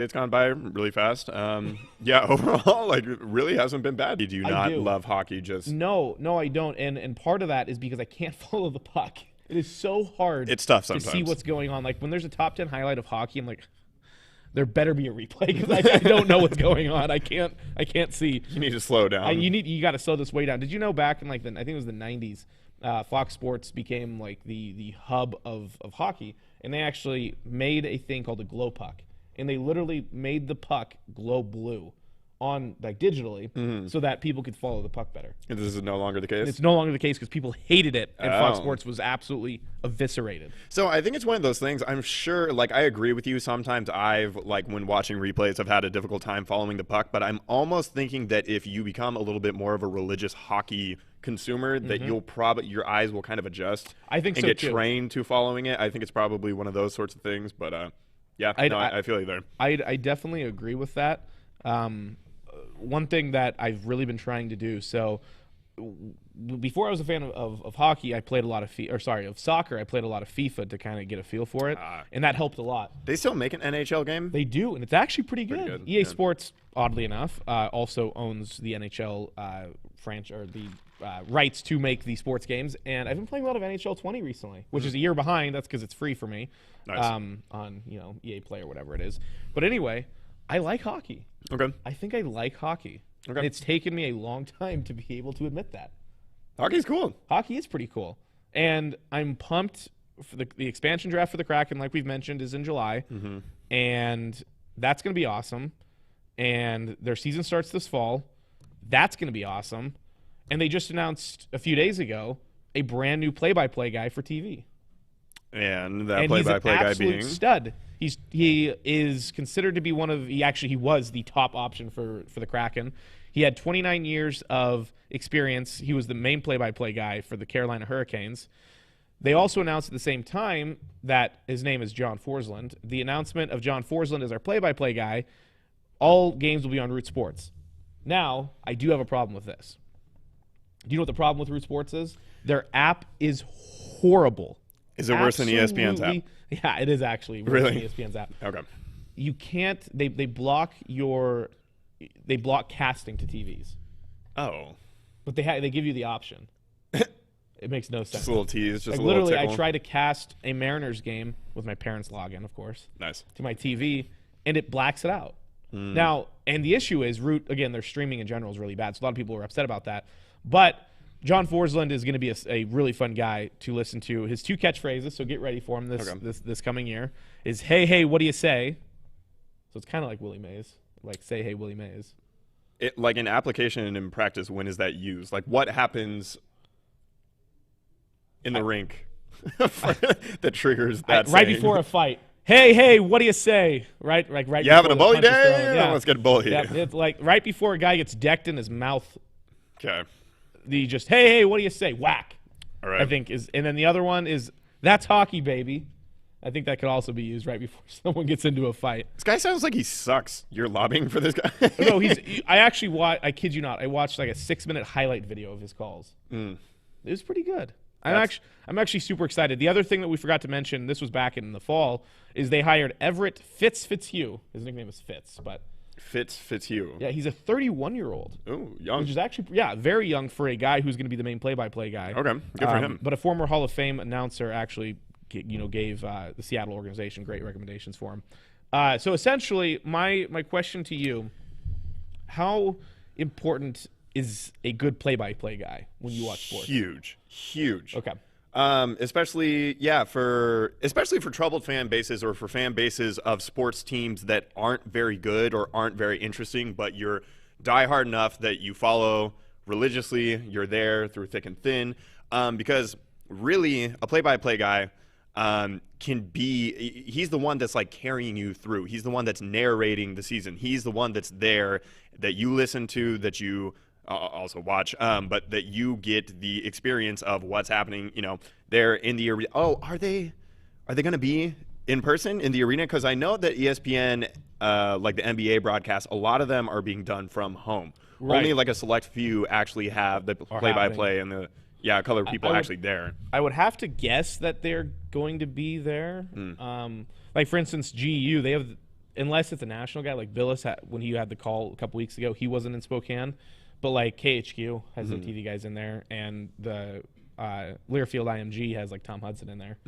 It's gone by really fast. Yeah, overall, like, it really hasn't been bad. Do you not love hockey? Just No, I don't. And part of that is because I can't follow the puck. It is so hard. It's tough to sometimes see what's going on. Like when there's a top 10 highlight of hockey, I'm like, there better be a replay because I don't know what's going on. I can't see. You need to slow down. You got to slow this way down. Did you know back in like I think it was the 90s, Fox Sports became like the hub of hockey, and they actually made a thing called a glow puck. And they literally made the puck glow blue on like digitally so that people could follow the puck better. And this is no longer the case? And it's no longer the case because people hated it, and Fox Sports was absolutely eviscerated. So I think it's one of those things. I'm sure, like, I agree with you. Sometimes I've, like, when watching replays, I've had a difficult time following the puck, but I'm almost thinking that if you become a little bit more of a religious hockey consumer, that your eyes will kind of adjust. I think and so get too. trained to following it. I think it's probably one of those sorts of things, but yeah, I feel you there. I definitely agree with that. One thing that I've really been trying to do, so before I was a fan of hockey, I played a lot of soccer. I played a lot of FIFA to kind of get a feel for it, and that helped a lot. They still make an NHL game? They do, and it's actually pretty good. EA Sports, oddly enough, also owns the NHL franchise or the rights to make the sports games, and I've been playing a lot of NHL 20 recently, which is a year behind. That's because it's free for me on EA Play or whatever it is. But anyway, I like hockey. Okay. I think I like hockey. Okay. And it's taken me a long time to be able to admit that. Hockey's cool. Hockey is pretty cool. And I'm pumped for the expansion draft for the Kraken, like we've mentioned, is in July. And that's going to be awesome. And their season starts this fall. That's going to be awesome. And they just announced a few days ago a brand new play-by-play guy for TV. And that play-by-play guy being? He's an absolute stud. He is considered to be he was the top option for the Kraken. He had 29 years of experience. He was the main play-by-play guy for the Carolina Hurricanes. They also announced at the same time that his name is John Forsland. The announcement of John Forsland as our play-by-play guy, all games will be on Root Sports. Now, I do have a problem with this. Do you know what the problem with Root Sports is? Their app is horrible. Is it worse than ESPN's app? Yeah, it is actually worse than ESPN's app. Okay. You can't. They block casting to TVs. Oh. But they give you the option. It makes no sense. Just a little tease. Just like a little literally, tickle. I tried to cast a Mariners game with my parents' login, of course. Nice. To my TV, and it blacks it out. Now, and the issue is Root, again, their streaming in general is really bad, so a lot of people were upset about that. But John Forsland is going to be a really fun guy to listen to. His two catchphrases, so get ready for him this coming year, is, hey, what do you say? So it's kind of like Willie Mays. Like, say, hey, Willie Mays. Like in application and in practice, when is that used? Like, what happens in the rink that triggers that right saying? Before a fight. Hey, what do you say? Right. You having a bully day? Yeah. Let's get bullied. Yeah, it's like right before a guy gets decked in his mouth. Okay. The just hey, what do you say? Whack. All right. I think is, and then the other one is that's hockey, baby. I think that could also be used right before someone gets into a fight. This guy sounds like he sucks. You're lobbying for this guy. No, I kid you not. I watched like a 6-minute highlight video of his calls. It was pretty good. I'm actually super excited. The other thing that we forgot to mention, this was back in the fall, is they hired Everett Fitzhugh. His nickname is Fitz, but Fitzhugh. Yeah, he's a 31-year-old. Ooh, young. Which is actually, very young for a guy who's going to be the main play-by-play guy. Okay, good for him. But a former Hall of Fame announcer actually, gave the Seattle organization great recommendations for him. So essentially, my question to you: how important is a good play-by-play guy when you watch sports? Huge. Okay. Especially for troubled fan bases or for fan bases of sports teams that aren't very good or aren't very interesting, but you're diehard enough that you follow religiously. You're there through thick and thin, because really a play-by-play guy he's the one that's like carrying you through. He's the one that's narrating the season. He's the one that's there that you listen to, that you also watch, but that you get the experience of what's happening, there in the arena. Oh, are they going to be in person in the arena? Because I know that ESPN, like the NBA broadcasts, a lot of them are being done from home. Right. Only like a select few actually have the play-by-play and the color people actually there. I would have to guess that they're going to be there. Like, for instance, GU, they have unless it's a national guy like Billis when he had the call a couple weeks ago, he wasn't in Spokane, but like KHQ has the TV guys in there, and the Learfield IMG has like Tom Hudson in there.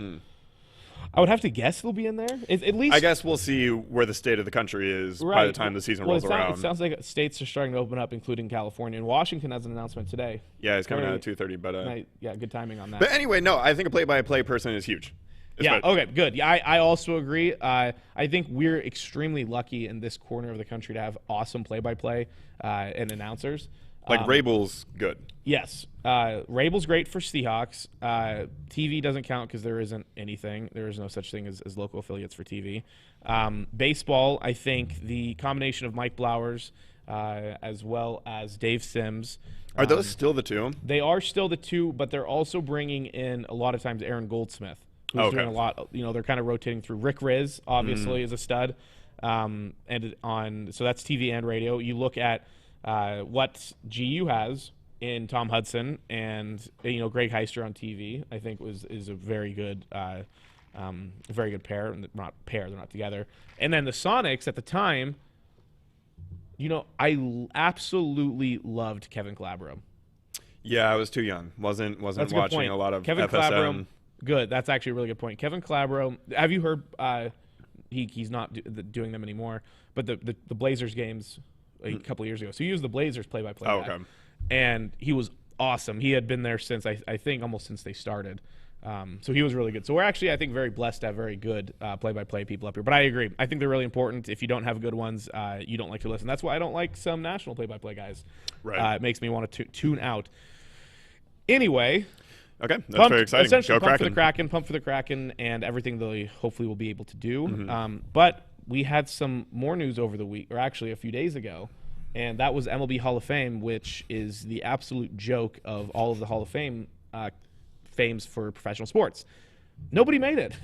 I would have to guess they'll be in there. At least I guess we'll see where the state of the country is by the time the season rolls around. It sounds like states are starting to open up, including California, and Washington has an announcement today. Yeah, it's coming out at 2:30, but yeah, good timing on that. But anyway, no, I think a play-by-play person is huge. Yeah, okay, good. Yeah, I also agree. I think we're extremely lucky in this corner of the country to have awesome play-by-play and announcers. Like Rabel's good. Yes. Rabel's great for Seahawks. TV doesn't count because there isn't anything. There is no such thing as local affiliates for TV. Baseball, I think the combination of Mike Blowers as well as Dave Sims. Are those still the two? They are still the two, but they're also bringing in a lot of times Aaron Goldsmith, who's doing a lot. You know, they're kind of rotating through. Rick Riz, obviously, is a stud. So that's TV and radio. You look at what GU has in Tom Hudson and Greg Heister on TV, I think is a very good pair. They're not together. And then the Sonics at the time, I absolutely loved Kevin Calabro. Yeah, I was too young. Wasn't watching a lot of Kevin FSM. Calabro. Good. That's actually a really good point. Kevin Calabro. Have you heard? He's not doing them anymore. But the Blazers games a couple of years ago. So he was the Blazers play-by-play guy. Okay. And he was awesome. He had been there since I think almost since they started. So he was really good. So we're actually, I think, very blessed to have very good play-by-play people up here. But I agree. I think they're really important. If you don't have good ones, you don't like to listen. That's why I don't like some national play-by-play guys. Right. It makes me want to tune out. Anyway. Okay, that's very exciting. Essentially, Go Kraken. pump for the Kraken, and everything they hopefully will be able to do. But we had some more news over the week, or actually a few days ago, and that was MLB Hall of Fame, which is the absolute joke of all of the Hall of Fame fames for professional sports. Nobody made it.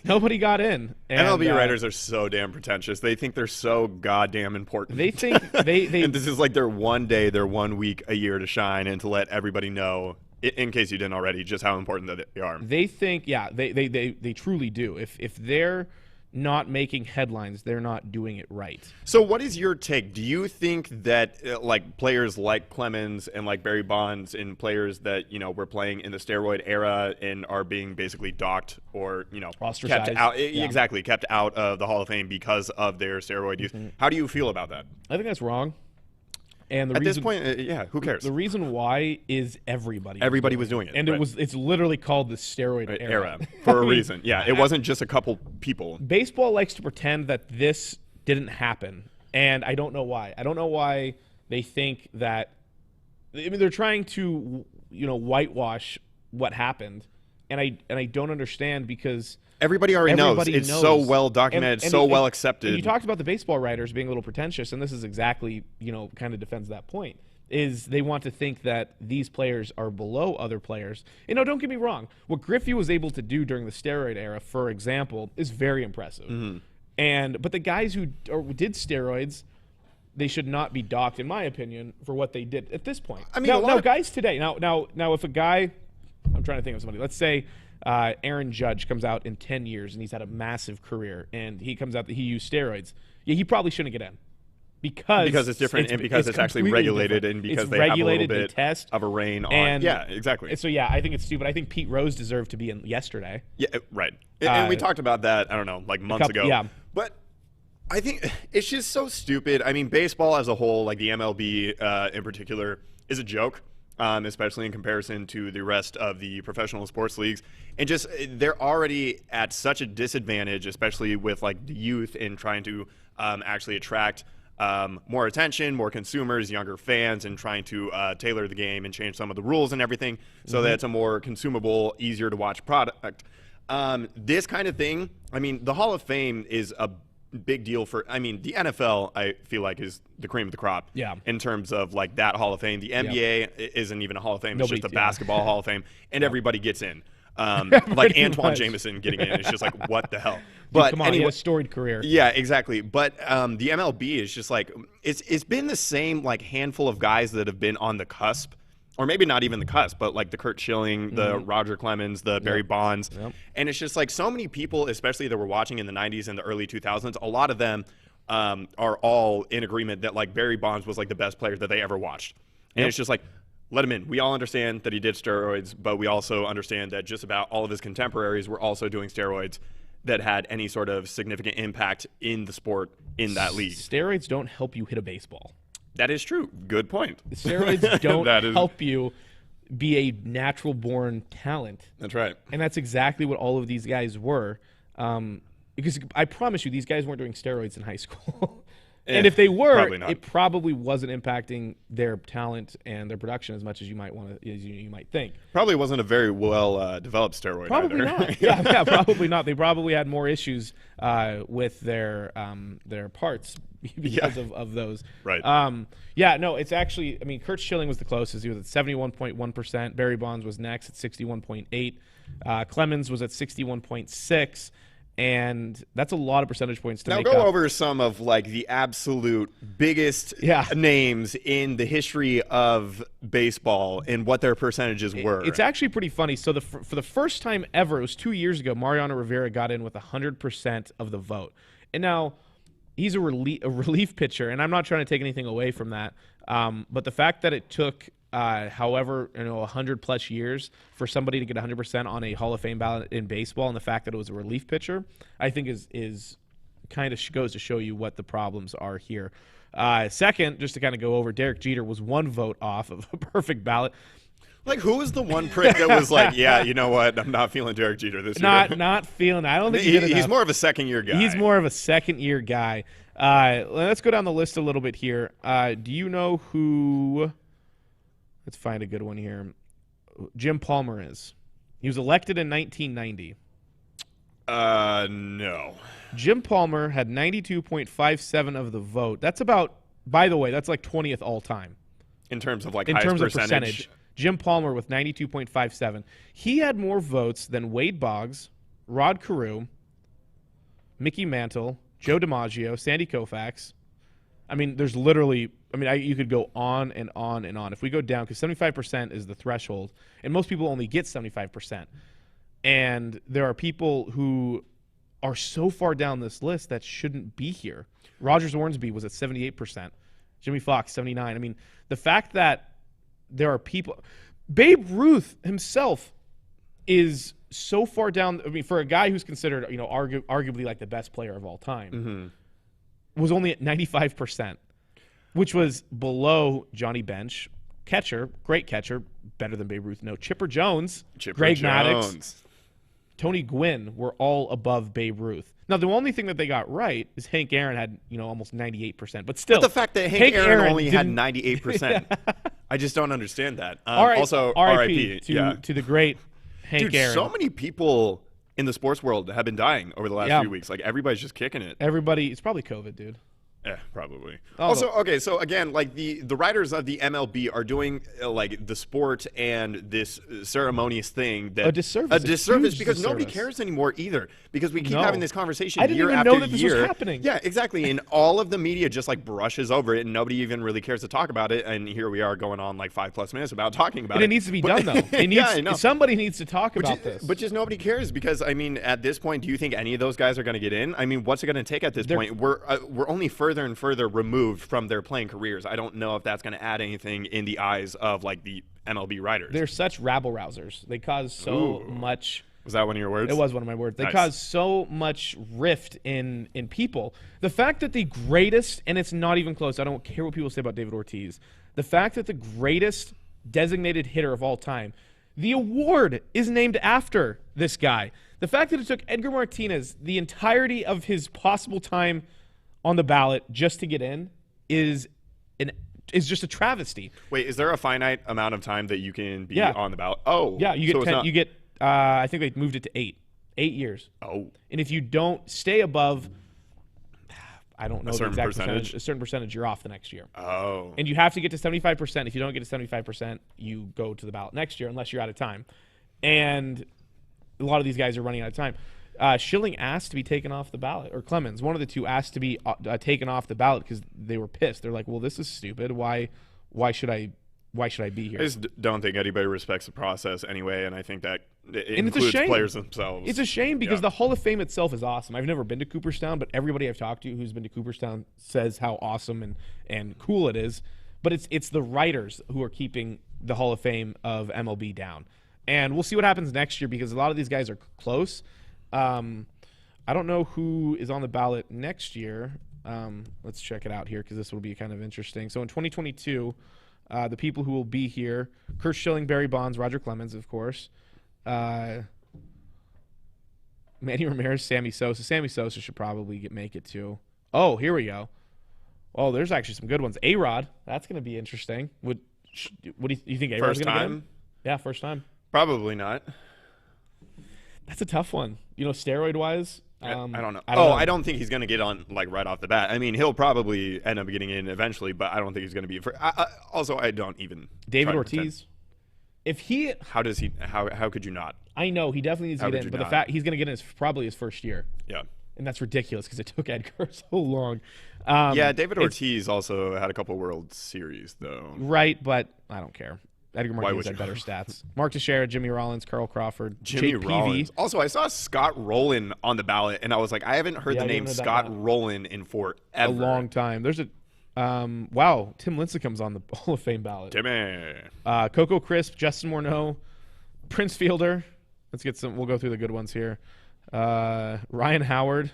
Nobody got in. And, MLB writers are so damn pretentious. They think they're so goddamn important. They think they and this is like their one day, their 1 week a year to shine and to let everybody know, in case you didn't already, just how important that they are. They think, they truly do. If they're not making headlines, they're not doing it right. So what is your take? Do you think that like players like Clemens and like Barry Bonds and players that, were playing in the steroid era and are being basically docked or, ostracized. kept out, exactly, kept out of the Hall of Fame because of their steroid use? How do you feel about that? I think that's wrong. And at this point, who cares? The reason why is everybody was doing it. And it's literally called the steroid era. For a reason. Yeah, it wasn't just a couple people. Baseball likes to pretend that this didn't happen, and I don't know why. I don't know why they think that. I mean, they're trying to, whitewash what happened, and I don't understand because everybody already knows. It's so well documented, so well accepted. And you talked about the baseball writers being a little pretentious, and this is exactly, kind of defends that point, is they want to think that these players are below other players. Don't get me wrong. What Griffey was able to do during the steroid era, for example, is very impressive. But the guys who did steroids, they should not be docked, in my opinion, for what they did at this point. I mean, guys today. Now, if a guy, I'm trying to think of somebody. Let's say Aaron Judge comes out in 10 years and he's had a massive career, and he comes out that he used steroids. Yeah, he probably shouldn't get in because it's different and because it's actually regulated and because they have a little bit of a reign on. Yeah, exactly. So I think it's stupid. I think Pete Rose deserved to be in yesterday. Yeah, right. And we talked about that. I don't know, like months ago. Yeah, but I think it's just so stupid. I mean, baseball as a whole, like the MLB in particular, is a joke. Especially in comparison to the rest of the professional sports leagues. And just they're already at such a disadvantage, especially with like the youth and trying to actually attract more attention, more consumers, younger fans, and trying to tailor the game and change some of the rules and everything so that it's a more consumable, easier to watch product. This kind of thing, I mean, the Hall of Fame is a big deal for, I mean, the NFL, I feel like, is the cream of the crop in terms of like that Hall of Fame. The NBA isn't even a Hall of Fame. It's just a basketball Hall of Fame, and everybody gets in. Like Antoine Jameson getting in. It's just like, what the hell? But come on, anyway, he had a storied career. Yeah, exactly. But the MLB is just like, it's been the same like handful of guys that have been on the cusp or maybe not even the cusp, but like the Curt Schilling, the Roger Clemens, the Barry Bonds. And it's just like so many people, especially that were watching in the 90s and the early 2000s, a lot of them are all in agreement that like Barry Bonds was like the best player that they ever watched. And it's just like, let him in. We all understand that he did steroids, but we also understand that just about all of his contemporaries were also doing steroids that had any sort of significant impact in the sport in that league. Steroids don't help you hit a baseball. That is true. Good point. Steroids don't help you be a natural-born talent. That's right. And that's exactly what all of these guys were. Because I promise you, these guys weren't doing steroids in high school. And if they were, it probably wasn't impacting their talent and their production as much as you might you might think. Probably wasn't a very well developed steroid. Probably either. not. yeah, probably not. They probably had more issues with their parts because of those. Right. No, it's actually. I mean, Curt Schilling was the closest. He was at 71.1%. Barry Bonds was next at 61.8%. Clemens was at 61.6%. And that's a lot of percentage points to now make go up. over some of like the absolute biggest names in the history of baseball and what their percentages were. It's actually pretty funny. So for the first time ever, it was 2 years ago, Mariano Rivera got in with 100% of the vote. And now he's a relief pitcher, and I'm not trying to take anything away from that. But the fact that it took 100+ years for somebody to get 100% on a Hall of Fame ballot in baseball, and the fact that it was a relief pitcher, I think is kind of goes to show you what the problems are here. Second, just to kind of go over, Derek Jeter was 1 vote off of a perfect ballot. Like, who was the one prick that was like, yeah, you know what, I'm not feeling Derek Jeter this year? Not feeling. I don't think he's more of a second-year guy. He's more of a second-year guy. Let's go down the list a little bit here. Do you know who? Let's find a good one here. Jim Palmer is. He was elected in 1990. No. Jim Palmer had 92.57 of the vote. That's about, by the way, that's like 20th all time. In terms of like in highest terms of percentage. Jim Palmer with 92.57. He had more votes than Wade Boggs, Rod Carew, Mickey Mantle, Joe DiMaggio, Sandy Koufax. I mean, there's literally, you could go on and on and on. If we go down, because 75% is the threshold, and most people only get 75%. And there are people who are so far down this list that shouldn't be here. Rogers Hornsby was at 78%. Jimmy Fox, 79. I mean, the fact that there are people, Babe Ruth himself is so far down. I mean, for a guy who's considered, arguably like the best player of all time, was only at 95%, which was below Johnny Bench, catcher, great catcher, better than Babe Ruth. No, Chipper Jones, Greg Maddux, Tony Gwynn were all above Babe Ruth. Now, the only thing that they got right is Hank Aaron had, almost 98%. But still, the fact that Hank Aaron only had 98%, I just don't understand that. Also, R.I.P. to the great Hank Aaron. So many people in the sports world have been dying over the last few weeks. Like, everybody's just kicking it. It's probably COVID, dude. Yeah, probably. Also, okay, so again, like the writers of the MLB are doing like the sport and this ceremonious thing that a disservice because nobody cares anymore either, because we keep having this conversation I didn't year even after know that year. This was happening. Yeah, exactly. And all of the media just like brushes over it, and nobody even really cares to talk about it. And here we are going on like 5+ minutes about talking about it. It needs to be done though. Somebody needs to talk about this. But just nobody cares, because I mean, at this point, do you think any of those guys are going to get in? I mean, what's it going to take at this point? We're only further and further removed from their playing careers. I don't know if that's going to add anything in the eyes of like the MLB writers. They're such rabble-rousers. They cause so much. Was that one of your words? It was one of my words. They Nice. cause so much rift in people. The fact that the greatest, and it's not even close, I don't care what people say about David Ortiz, the fact that the greatest designated hitter of all time, the award is named after this guy. The fact that it took Edgar Martinez the entirety of his possible time on the ballot just to get in is just a travesty. Wait, is there a finite amount of time that you can be on the ballot? Oh, yeah, you get 10, you get. I think they moved it to 8 years. Oh, and if you don't stay above, I don't know a certain the exact percentage, a certain percentage, you're off the next year. Oh, and you have to get to 75%. If you don't get to 75%, you go to the ballot next year unless you're out of time. And a lot of these guys are running out of time. Schilling asked to be taken off the ballot, or Clemens, one of the two, asked to be taken off the ballot because they were pissed. They're like, well, this is stupid. Why should I why should I be here? I just don't think anybody respects the process anyway, and I think that it And it's a includes shame. players themselves. It's a shame because Yeah. the Hall of Fame itself is awesome. I've never been to Cooperstown, but everybody I've talked to who's been to Cooperstown says how awesome and cool it is. But it's the writers who are keeping the Hall of Fame of MLB down. And we'll see what happens next year because a lot of these guys are close. I don't know who is on the ballot next year. Let's check it out here because this will be kind of interesting. So in 2022, the people who will be here, Kurt Schilling, Barry Bonds, Roger Clemens, of course. Manny Ramirez, Sammy Sosa. Sammy Sosa should probably make it too. Oh, here we go. Oh, there's actually some good ones. A-Rod, that's going to be interesting. What do you think A-Rod's going to get him? Yeah, first time. Probably not. That's a tough one. Steroid-wise. I don't know. I don't think he's going to get on like right off the bat. I mean, he'll probably end up getting in eventually, but I don't think he's going to be. Also, I don't even. David Ortiz. If he, how does he? How could you not? I know he definitely needs to get in, but the fact he's going to get in is probably his first year. Yeah, and that's ridiculous because it took Edgar so long. Yeah, David Ortiz also had a couple World Series though. Right, but I don't care. Edgar Martinez had better stats. Mark Teixeira, Jimmy Rollins, Carl Crawford, Jimmy Rollins. Also, I saw Scott Rowland on the ballot, and I was like, I haven't heard the name Scott Rowland in forever. A long time. There's a wow, Tim Lincecum's on the Hall of Fame ballot. Timmy. Coco Crisp, Justin Morneau, Prince Fielder. Let's get some. We'll go through the good ones here. Ryan Howard.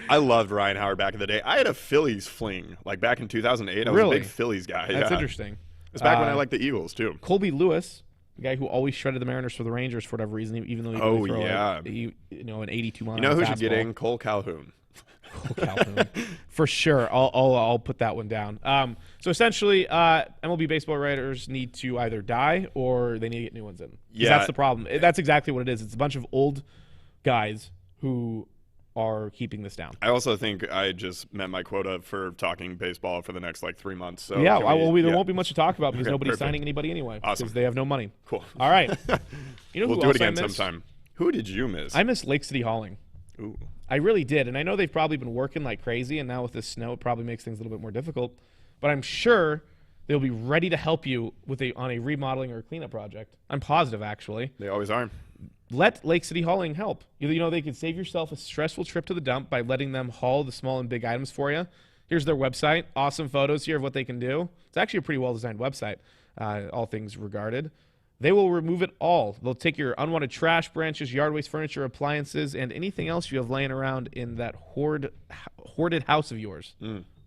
I loved Ryan Howard back in the day. I had a Phillies fling like back in 2008. I was a big Phillies guy. That's interesting. It's back when I liked the Eagles too. Colby Lewis, the guy who always shredded the Mariners for the Rangers for whatever reason, even though he only throw an 82 mile. You know who should get in? Cole Calhoun. Cole Calhoun, for sure. I'll put that one down. So essentially, MLB baseball writers need to either die or they need to get new ones in. Yeah, that's the problem. That's exactly what it is. It's a bunch of old guys who are keeping this down. I also think I just met my quota for talking baseball for the next 3 months. So yeah, there won't be much to talk about because nobody's signing anybody anyway. Awesome. Because they have no money. Cool. All right. You know we'll who do else it again I missed? sometime. Who did you miss? I missed Lake City Hauling. Ooh. I really did, and I know they've probably been working like crazy, and now with this snow, it probably makes things a little bit more difficult. But I'm sure they'll be ready to help you on a remodeling or a cleanup project. I'm positive, actually. They always are. Let Lake City Hauling help. They could save yourself a stressful trip to the dump by letting them haul the small and big items for you. Here's their website. Awesome photos here of what they can do. It's actually a pretty well-designed website, all things regarded. They will remove it all. They'll take your unwanted trash, branches, yard waste, furniture, appliances, and anything else you have laying around in that hoarded house of yours,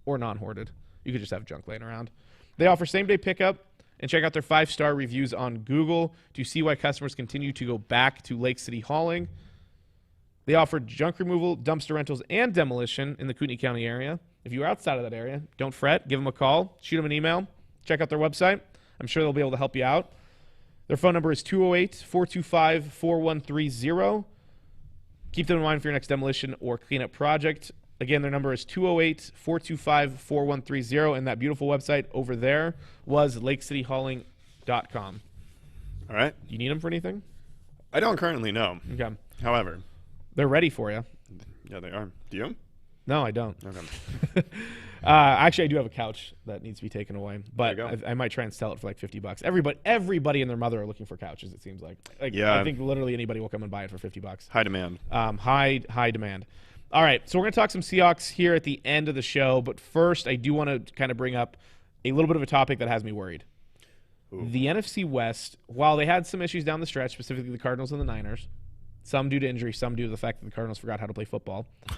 or non-hoarded. You could just have junk laying around. They offer same-day pickup, and check out their 5-star reviews on Google to see why customers continue to go back to Lake City Hauling. They offer junk removal, dumpster rentals, and demolition in the Kootenai County area. If you're outside of that area, don't fret. Give them a call. Shoot them an email. Check out their website. I'm sure they'll be able to help you out. Their phone number is 208-425-4130. Keep them in mind for your next demolition or cleanup project. Again, their number is 208-425-4130, and that beautiful website over there was lakecityhauling.com. All right. Do you need them for anything? I don't currently know. Okay. However, they're ready for you. Yeah, they are. Do you? No, I don't. Okay. Actually, I do have a couch that needs to be taken away, but I might try and sell it for like $50. Everybody and their mother are looking for couches, it seems like. Yeah. I think literally anybody will come and buy it for $50. High demand. High demand. All right, so we're going to talk some Seahawks here at the end of the show, but first I do want to kind of bring up a little bit of a topic that has me worried. Ooh. The NFC West, while they had some issues down the stretch, specifically the Cardinals and the Niners, some due to injury, some due to the fact that the Cardinals forgot how to play football. I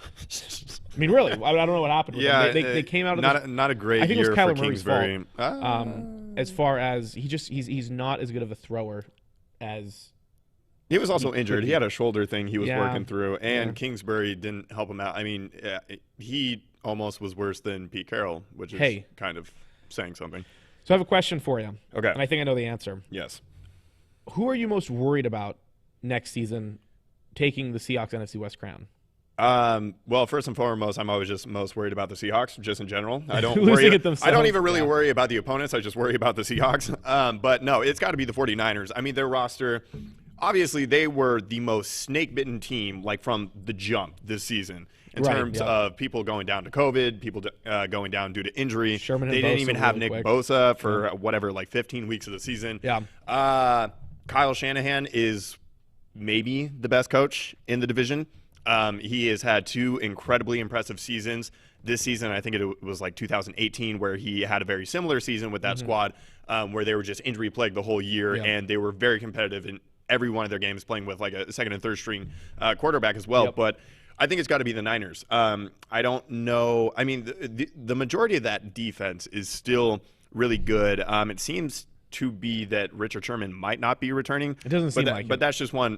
mean, really, I don't know what happened with them. They came out of not a great I think year it was Kyler for Murray's Kingsbury. fault. As far as he's not as good of a thrower as he was also injured. He had a shoulder thing he was working through, and Kingsbury didn't help him out. I mean, he almost was worse than Pete Carroll, which is kind of saying something. So I have a question for you. Okay. And I think I know the answer. Yes. Who are you most worried about next season taking the Seahawks NFC West crown? Well, first and foremost, I'm always just most worried about the Seahawks, just in general. I don't I don't even really worry about the opponents. I just worry about the Seahawks. But no, it's got to be the 49ers. I mean, their roster, obviously, they were the most snake-bitten team, from the jump this season. in terms of people going down to COVID, people going down due to injury. Sherman and they didn't Bosa even have really Nick quick. Bosa for whatever, like 15 weeks of the season. Yeah. Kyle Shanahan is maybe the best coach in the division. He has had 2 incredibly impressive seasons. This season, I think it was like 2018, where he had a very similar season with that squad, where they were just injury plagued the whole year, and they were very competitive in every one of their games, playing with like a second and third string quarterback as well. But I think it's got to be the Niners. I don't know. I mean, the majority of that defense is still really good. It seems to be that Richard Sherman might not be returning. It doesn't seem like but it. that's just one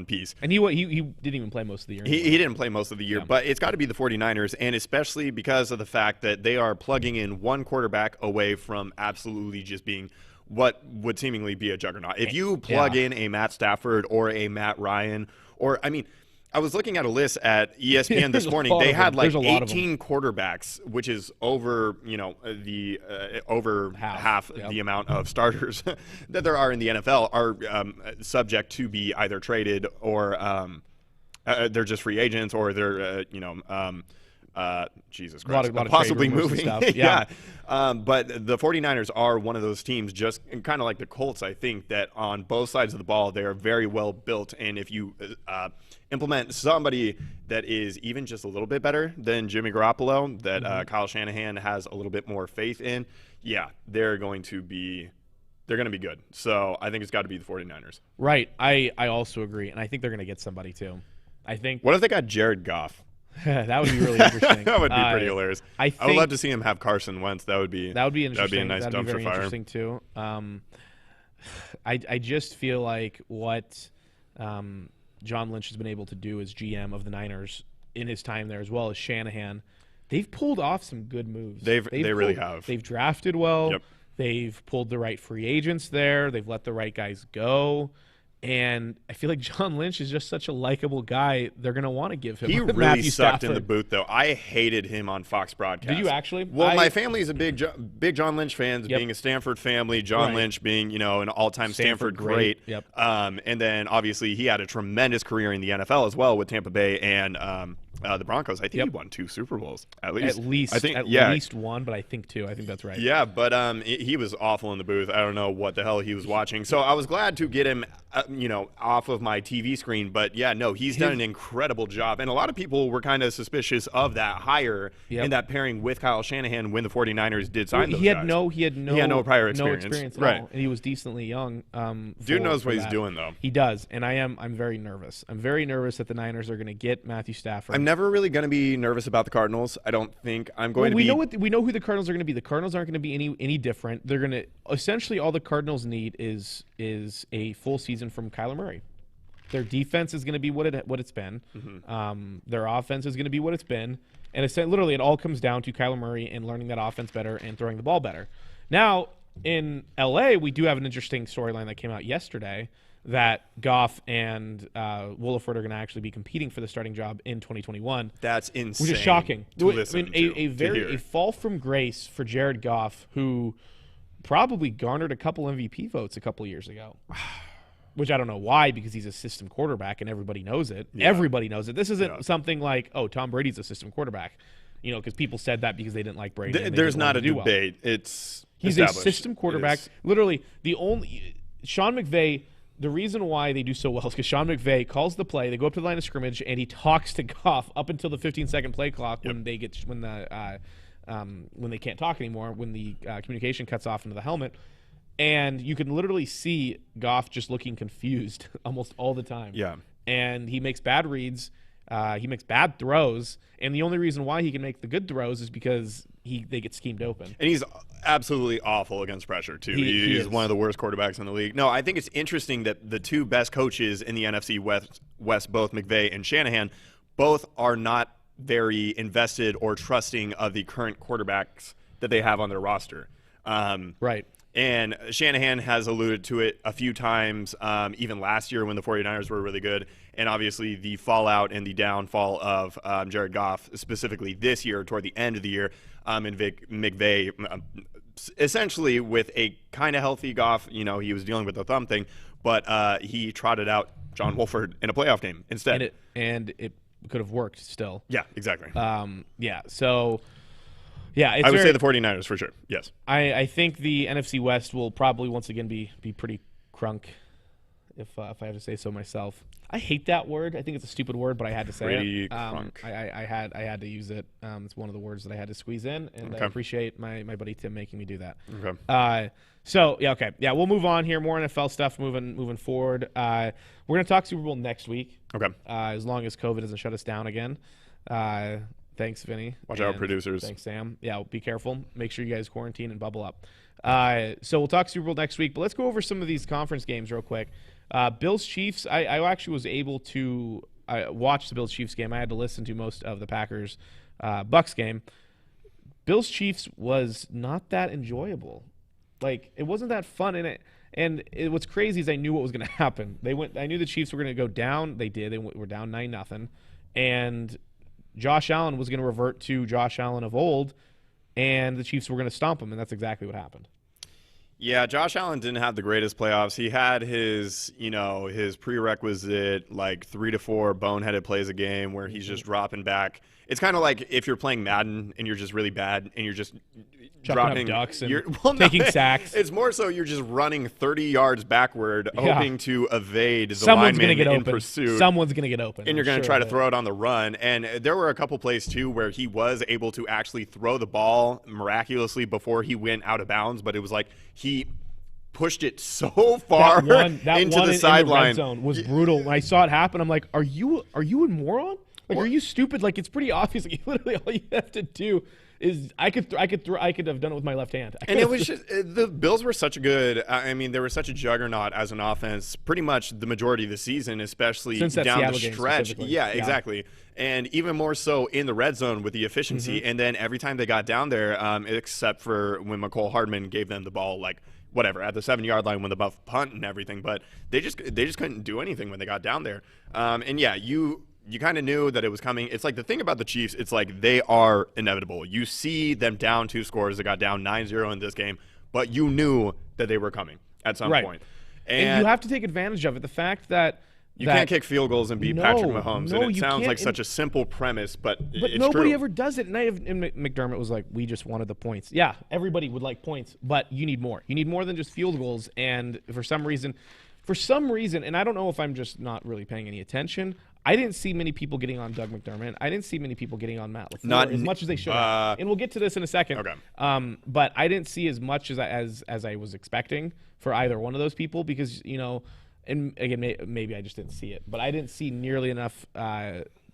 piece. And he didn't even play most of the year. He didn't play most of the year, but it's got to be the 49ers, and especially because of the fact that they are plugging in one quarterback away from absolutely just being what would seemingly be a juggernaut. If you plug in a Matt Stafford or a Matt Ryan, or I mean, I was looking at a list at ESPN this morning. They had like 18 quarterbacks, which is over, over half the amount of starters that there are in the NFL are subject to be either traded or they're just free agents, or they're Jesus Christ, a lot of possibly trade rumors moving. and stuff. Yeah. But the 49ers are one of those teams, just kind of like the Colts, I think, that on both sides of the ball, they are very well built. And if you implement somebody that is even just a little bit better than Jimmy Garoppolo, that Kyle Shanahan has a little bit more faith in, they're going to be good. So I think it's got to be the 49ers. Right. I also agree. And I think they're going to get somebody too. What if they got Jared Goff? That would be really interesting. That would be pretty hilarious. I would love to see him have Carson Wentz. That would be interesting. That would be a nice dumpster very fire. Interesting too. I just feel like what John Lynch has been able to do as GM of the Niners in his time there, as well as Shanahan, they've pulled off some good moves. They really have. They've drafted well. Yep. They've pulled the right free agents there. They've let the right guys go. And I feel like John Lynch is just such a likable guy. They're going to want to give him He really Matthew sucked Stafford. in the booth, though. I hated him on Fox broadcast. Did you actually? Well, my family is a big John Lynch fans, being a Stanford family. John Lynch being, an all-time Stanford great. Yep. And then, obviously, he had a tremendous career in the NFL as well with Tampa Bay and the Broncos. I think he won 2 Super Bowls, at least. I think at least one, but I think 2. I think that's right. Yeah, but he was awful in the booth. I don't know what the hell he was watching. So I was glad to get him, off of my TV screen. But he's done an incredible job. And a lot of people were kind of suspicious of that hire and that pairing with Kyle Shanahan when the 49ers did sign those guys. He had no prior experience. At all. And he was decently young. Dude knows what he's doing, though. He does. And I'm very nervous. I'm very nervous that the Niners are going to get Matthew Stafford. I'm never really going to be nervous about the Cardinals. I don't think I'm going to be. We know who the Cardinals are going to be. The Cardinals aren't going to be any different. They're going to essentially all the Cardinals need is a full season from Kyler Murray. Their defense is going to be what it's been. Their offense is going to be what it's been. And it's literally it all comes down to Kyler Murray and learning that offense better and throwing the ball better. Now in LA, we do have an interesting storyline that came out yesterday that Goff and Wolford are going to actually be competing for the starting job in 2021. That's insane. Which is shocking. A fall from grace for Jared Goff, who probably garnered a couple MVP votes a couple years ago. Which I don't know why, because he's a system quarterback and everybody knows it. Yeah. Everybody knows it. This isn't something like, Tom Brady's a system quarterback. Because people said that because they didn't like Brady. There's not a debate. Well. He's a system quarterback. Literally, Sean McVay. The reason why they do so well is because Sean McVay calls the play. They go up to the line of scrimmage and he talks to Goff up until the 15-second play clock when they can't talk anymore, when the communication cuts off into the helmet. And you can literally see Goff just looking confused almost all the time. Yeah. And he makes bad reads. He makes bad throws. And the only reason why he can make the good throws is because they get schemed open. And he's absolutely awful against pressure, too. He's one of the worst quarterbacks in the league. No, I think it's interesting that the 2 best coaches in the NFC West, both McVay and Shanahan, both are not very invested or trusting of the current quarterbacks that they have on their roster. Right. And Shanahan has alluded to it a few times, even last year when the 49ers were really good. And obviously the fallout and the downfall of Jared Goff, specifically this year toward the end of the year, and McVay, essentially with a kind of healthy Goff. He was dealing with the thumb thing, but he trotted out John Wolford in a playoff game instead. And it have worked still. Yeah, exactly. Yeah. So, yeah, I would say the 49ers for sure. Yes. I think the NFC West will probably once again be pretty crunk, if I have to say so myself. I hate that word. I think it's a stupid word, but I had to say Pretty it. crunk. I had to use it. It's one of the words that I had to squeeze in, and Okay. I appreciate my buddy Tim making me do that. Okay. So yeah, okay, yeah, we'll move on here. More NFL stuff moving forward. We're gonna talk Super Bowl next week. Okay. As long as COVID doesn't shut us down again. Thanks, Vinny. Watch out, And producers. Thanks, Sam. Yeah, be careful. Make sure you guys quarantine and bubble up. So we'll talk Super Bowl next week, but let's go over some of these conference games real quick. Bills Chiefs. I actually was able to watch the Bills Chiefs game. I had to listen to most of the Packers Bucks game. Bills Chiefs was not that enjoyable. Like, it wasn't that fun in it. And what's crazy is I knew what was going to happen. I knew the Chiefs were going to go down. They did. They were down 9-0, and Josh Allen was going to revert to Josh Allen of old, and the Chiefs were going to stomp him, and that's exactly what happened. Yeah, Josh Allen didn't have the greatest playoffs. He had his prerequisite, like 3 to 4 boneheaded plays a game where he's just dropping back. It's kind of like if you're playing Madden and you're just really bad and you're just dropping up ducks and taking sacks. It's more so you're just running 30 yards backward, hoping to evade the Someone's lineman gonna get in open. pursuit. Someone's going to get open. And you're going to try to throw it on the run. And there were a couple plays, too, where he was able to actually throw the ball miraculously before he went out of bounds. But it was like he pushed it so far into the sideline. Red zone was brutal. When I saw it happen, I'm like, are you a moron? Like, are you stupid? Like, it's pretty obvious. Like, literally all you have to do is I could have done it with my left hand. And it was just the Bills were such a good. I mean, they were such a juggernaut as an offense, pretty much the majority of the season, especially since that down Seattle the game stretch. Yeah, exactly. And even more so in the red zone with the efficiency. And then every time they got down there, except for when McCole Hardman gave them the ball, like whatever at the 7-yard line when the buff punt and everything. But they just couldn't do anything when they got down there. And yeah, you kind of knew that it was coming. It's like the thing about the Chiefs, it's like they are inevitable. You see them down 2 scores. They got down 9-0 in this game, but you knew that they were coming at some point. And you have to take advantage of it. The fact that you can't kick field goals and beat Patrick Mahomes. No, and it sounds like such a simple premise, but it's nobody true. ever does it. And McDermott was like, we just wanted the points. Yeah, everybody would like points, but you need more. You need more than just field goals. And for some reason, and I don't know if I'm just not really paying any attention, I didn't see many people getting on Doug McDermott. I didn't see many people getting on Matt LaFleur as much as they should have. And we'll get to this in a second. Okay. But I didn't see as much as I was expecting for either one of those people because, and again, maybe I just didn't see it. But I didn't see nearly enough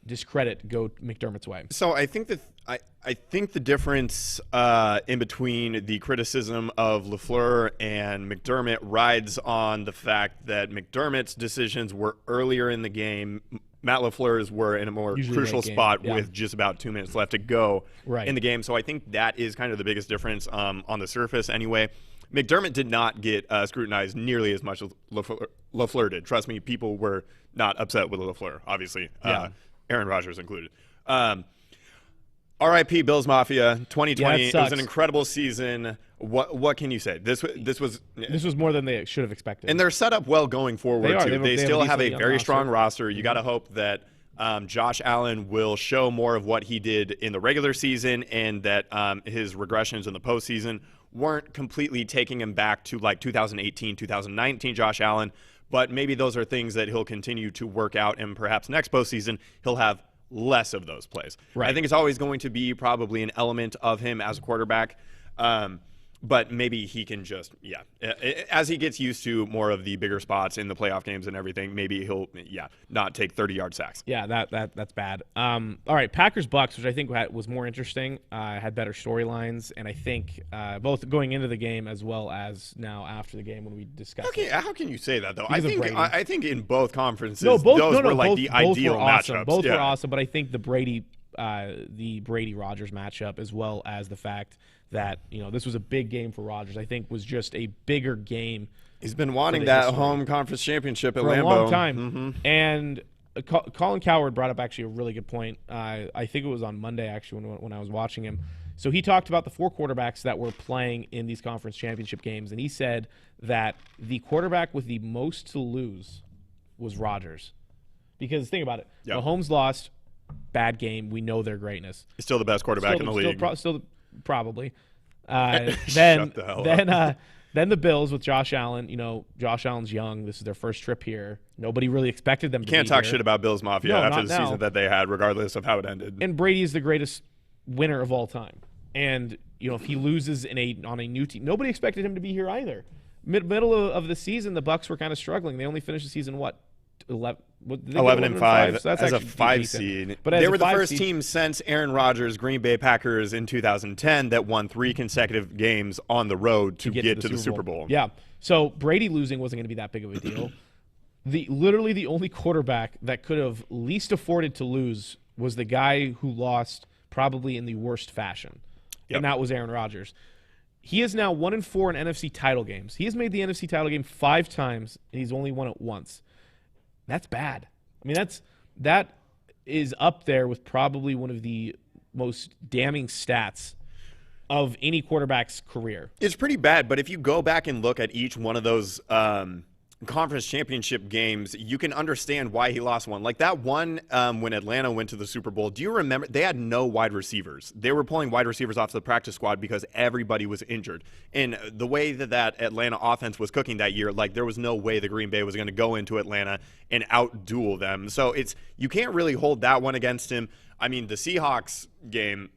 discredit go McDermott's way. So I think that I think the difference in between the criticism of LaFleur and McDermott rides on the fact that McDermott's decisions were earlier in the game. Matt LaFleur's were in a more crucial spot with just about 2 minutes left to go in the game. So I think that is kind of the biggest difference on the surface anyway. McDermott did not get scrutinized nearly as much as LaFleur did. Trust me, people were not upset with LaFleur, obviously, Aaron Rodgers included. R.I.P. Bills Mafia 2020. It was an incredible season. What can you say? This was more than they should have expected. And they're set up well going forward, too. They still have a very strong roster. You got to hope that Josh Allen will show more of what he did in the regular season and that his regressions in the postseason weren't completely taking him back to like 2018, 2019 Josh Allen. But maybe those are things that he'll continue to work out, and perhaps next postseason he'll have less of those plays. I think it's always going to be probably an element of him as a quarterback. But maybe he can just, as he gets used to more of the bigger spots in the playoff games and everything, maybe he'll, not take 30-yard sacks. Yeah, that's bad. All right, Packers-Bucks, which I think was more interesting, had better storylines, and I think both going into the game as well as now after the game when we discussed How can you say that, though? I think in both conferences, both were like the ideal matchups. Both were awesome, but I think the Brady Rodgers matchup, as well as the fact that this was a big game for Rodgers, I think was just a bigger game. He's been wanting that home conference championship at Lambeau for a long time. And Colin Cowherd brought up actually a really good point. I think it was on Monday actually when I was watching him. So he talked about the 4 quarterbacks that were playing in these conference championship games, and he said that the quarterback with the most to lose was Rodgers. Because think about it. Mahomes lost. bad game. We know their greatness. He's still the best quarterback in the league. Probably. Shut the hell up. Then the Bills with Josh Allen. You know, Josh Allen's young. This is their first trip here. Nobody really expected them to be here. Can't talk shit about Bills Mafia after the season that they had, regardless of how it ended. And Brady is the greatest winner of all time. And, you know, if he loses on a new team, nobody expected him to be here either. Middle of the season, the Bucs were kind of struggling. They only finished the season, 11-5 so as a 5 seed. But they were the first team since Aaron Rodgers' Green Bay Packers in 2010 that won 3 consecutive games on the road to get to the Super Bowl. Yeah. So Brady losing wasn't going to be that big of a deal. Literally the only quarterback that could have least afforded to lose was the guy who lost probably in the worst fashion. Yep. And that was Aaron Rodgers. He is now 1-4 in NFC title games. He has made the NFC title game 5 times, and he's only won it once. That's bad. I mean, that is up there with probably one of the most damning stats of any quarterback's career. It's pretty bad, but if you go back and look at each one of those conference championship games, you can understand why he lost one. Like that one when Atlanta went to the Super Bowl. Do you remember? They had no wide receivers. They were pulling wide receivers off the practice squad because everybody was injured. And the way that Atlanta offense was cooking that year, like there was no way the Green Bay was going to go into Atlanta and out-duel them. So you can't really hold that one against him. I mean, the Seahawks game,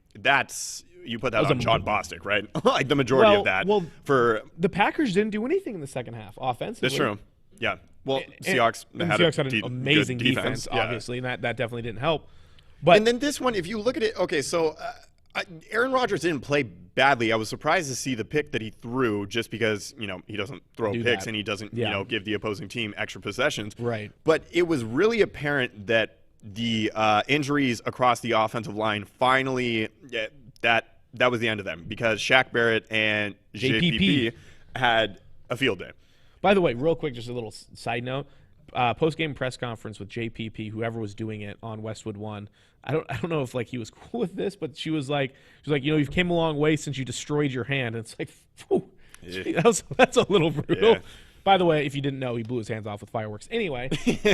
you put that on John Bostic, right? Like the majority of that. Well, the Packers didn't do anything in the second half offensively. That's true. Yeah. Well, Seahawks had an amazing defense, obviously, and that definitely didn't help. And then this one, if you look at it, okay, so Aaron Rodgers didn't play badly. I was surprised to see the pick that he threw just because, he doesn't throw picks and he doesn't, give the opposing team extra possessions. Right. But it was really apparent that the injuries across the offensive line finally, that was the end of them because Shaq Barrett and JPP had a field day. By the way, real quick, just a little side note. Post-game press conference with JPP, whoever was doing it on Westwood One. I don't know if he was cool with this, but she was like, you've came a long way since you destroyed your hand. And it's like, whew, that's a little brutal. Yeah. By the way, if you didn't know, he blew his hands off with fireworks. Anyway,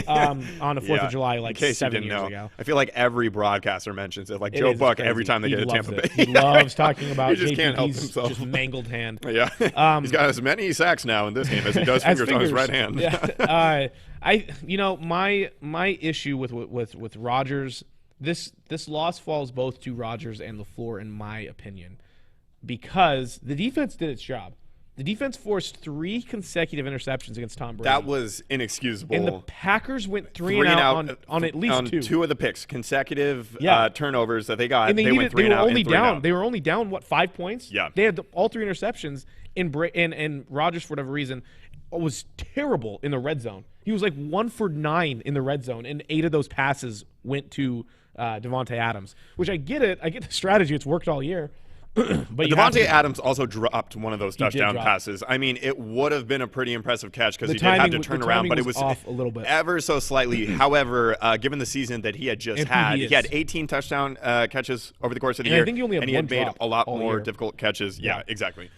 on the 4th of July, 7 years ago. I feel like every broadcaster mentions it. Like Joe Buck, every time they get a Tampa Bay. He loves talking about he just can't help himself. Just mangled hand. Yeah. He's got as many sacks now in this game as he does fingers on his right hand. Yeah. My issue with Rodgers, this loss falls both to Rodgers and LaFleur, in my opinion, because the defense did its job. The defense forced 3 consecutive interceptions against Tom Brady. That was inexcusable. And the Packers went 3 and out on at least 2. 2 of the picks, consecutive turnovers that they got. And they went 3 and out. They were only down 5 points? Yeah. They had all 3 interceptions, and Rodgers, for whatever reason, was terrible in the red zone. He was 1 for 9 in the red zone, and 8 of those passes went to Devontae Adams, which I get it. I get the strategy. It's worked all year. But Devontae Adams also dropped one of those touchdown passes. I mean, it would have been a pretty impressive catch because he did have to turn around, but it was off a little bit, ever so slightly. However, given the season that he had just had, he had 18 touchdown catches over the course of the year. I think he only had and he had made a lot more year. difficult catches. Yeah, exactly.